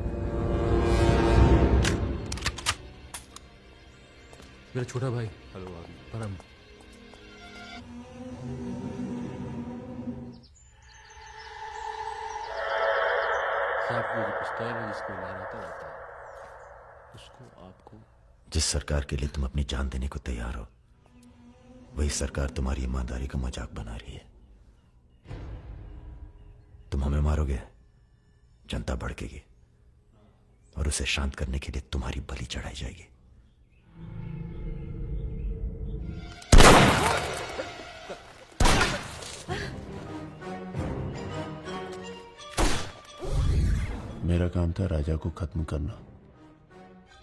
J: मेरा छोटा भाई।
N: हेलो
J: परम।
N: साहब मेरी पिस्तौल है जिसको लहराता रहता है, उसको आपको।
A: जिस सरकार के लिए तुम अपनी जान देने को तैयार हो, वही सरकार तुम्हारी ईमानदारी का मजाक बना रही है। तुम हमें मारोगे, जनता भड़केगी, और उसे शांत करने के लिए तुम्हारी बलि चढ़ाई जाएगी।
G: मेरा काम था राजा को खत्म करना,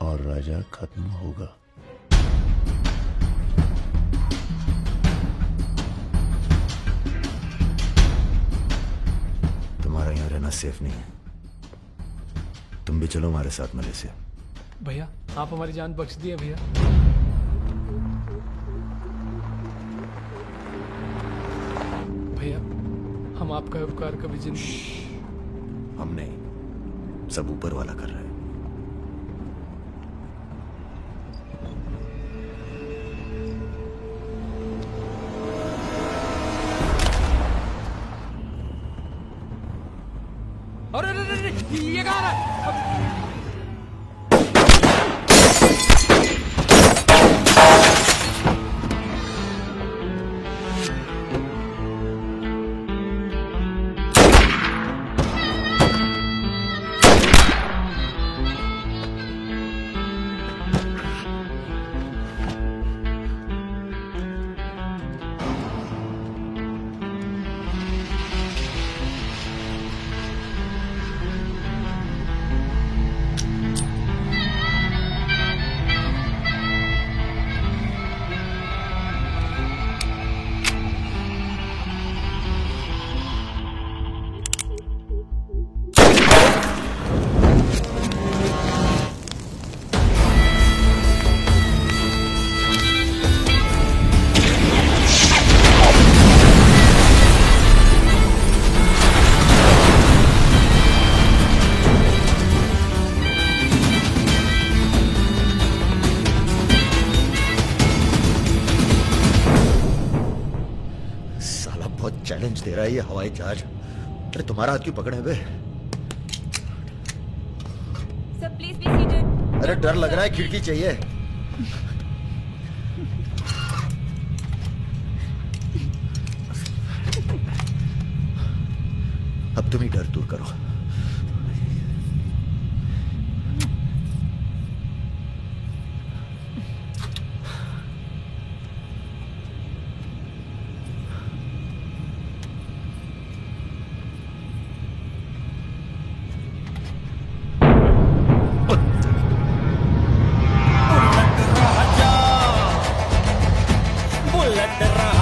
G: और राजा खत्म होगा।
A: तुम्हारा यहां रहना सेफ नहीं है, तुम भी चलो हमारे साथ मलेशिया।
D: भैया आप हमारी जान बख्श दिए भैया। भैया हम आपका उपकार कभी जिंदगी।
A: हम नहीं, सब ऊपर वाला कर रहा है।
D: अरे ये कहाँ रहा है?
A: चैलेंज दे रहा है ये हवाई जहाज। अरे तुम्हारा हाथ क्यों पकड़े बे?
E: Sir please be seated.
A: अरे डर लग रहा है, खिड़की चाहिए। अब तुम ही डर दूर करो।
P: बुलेट राजा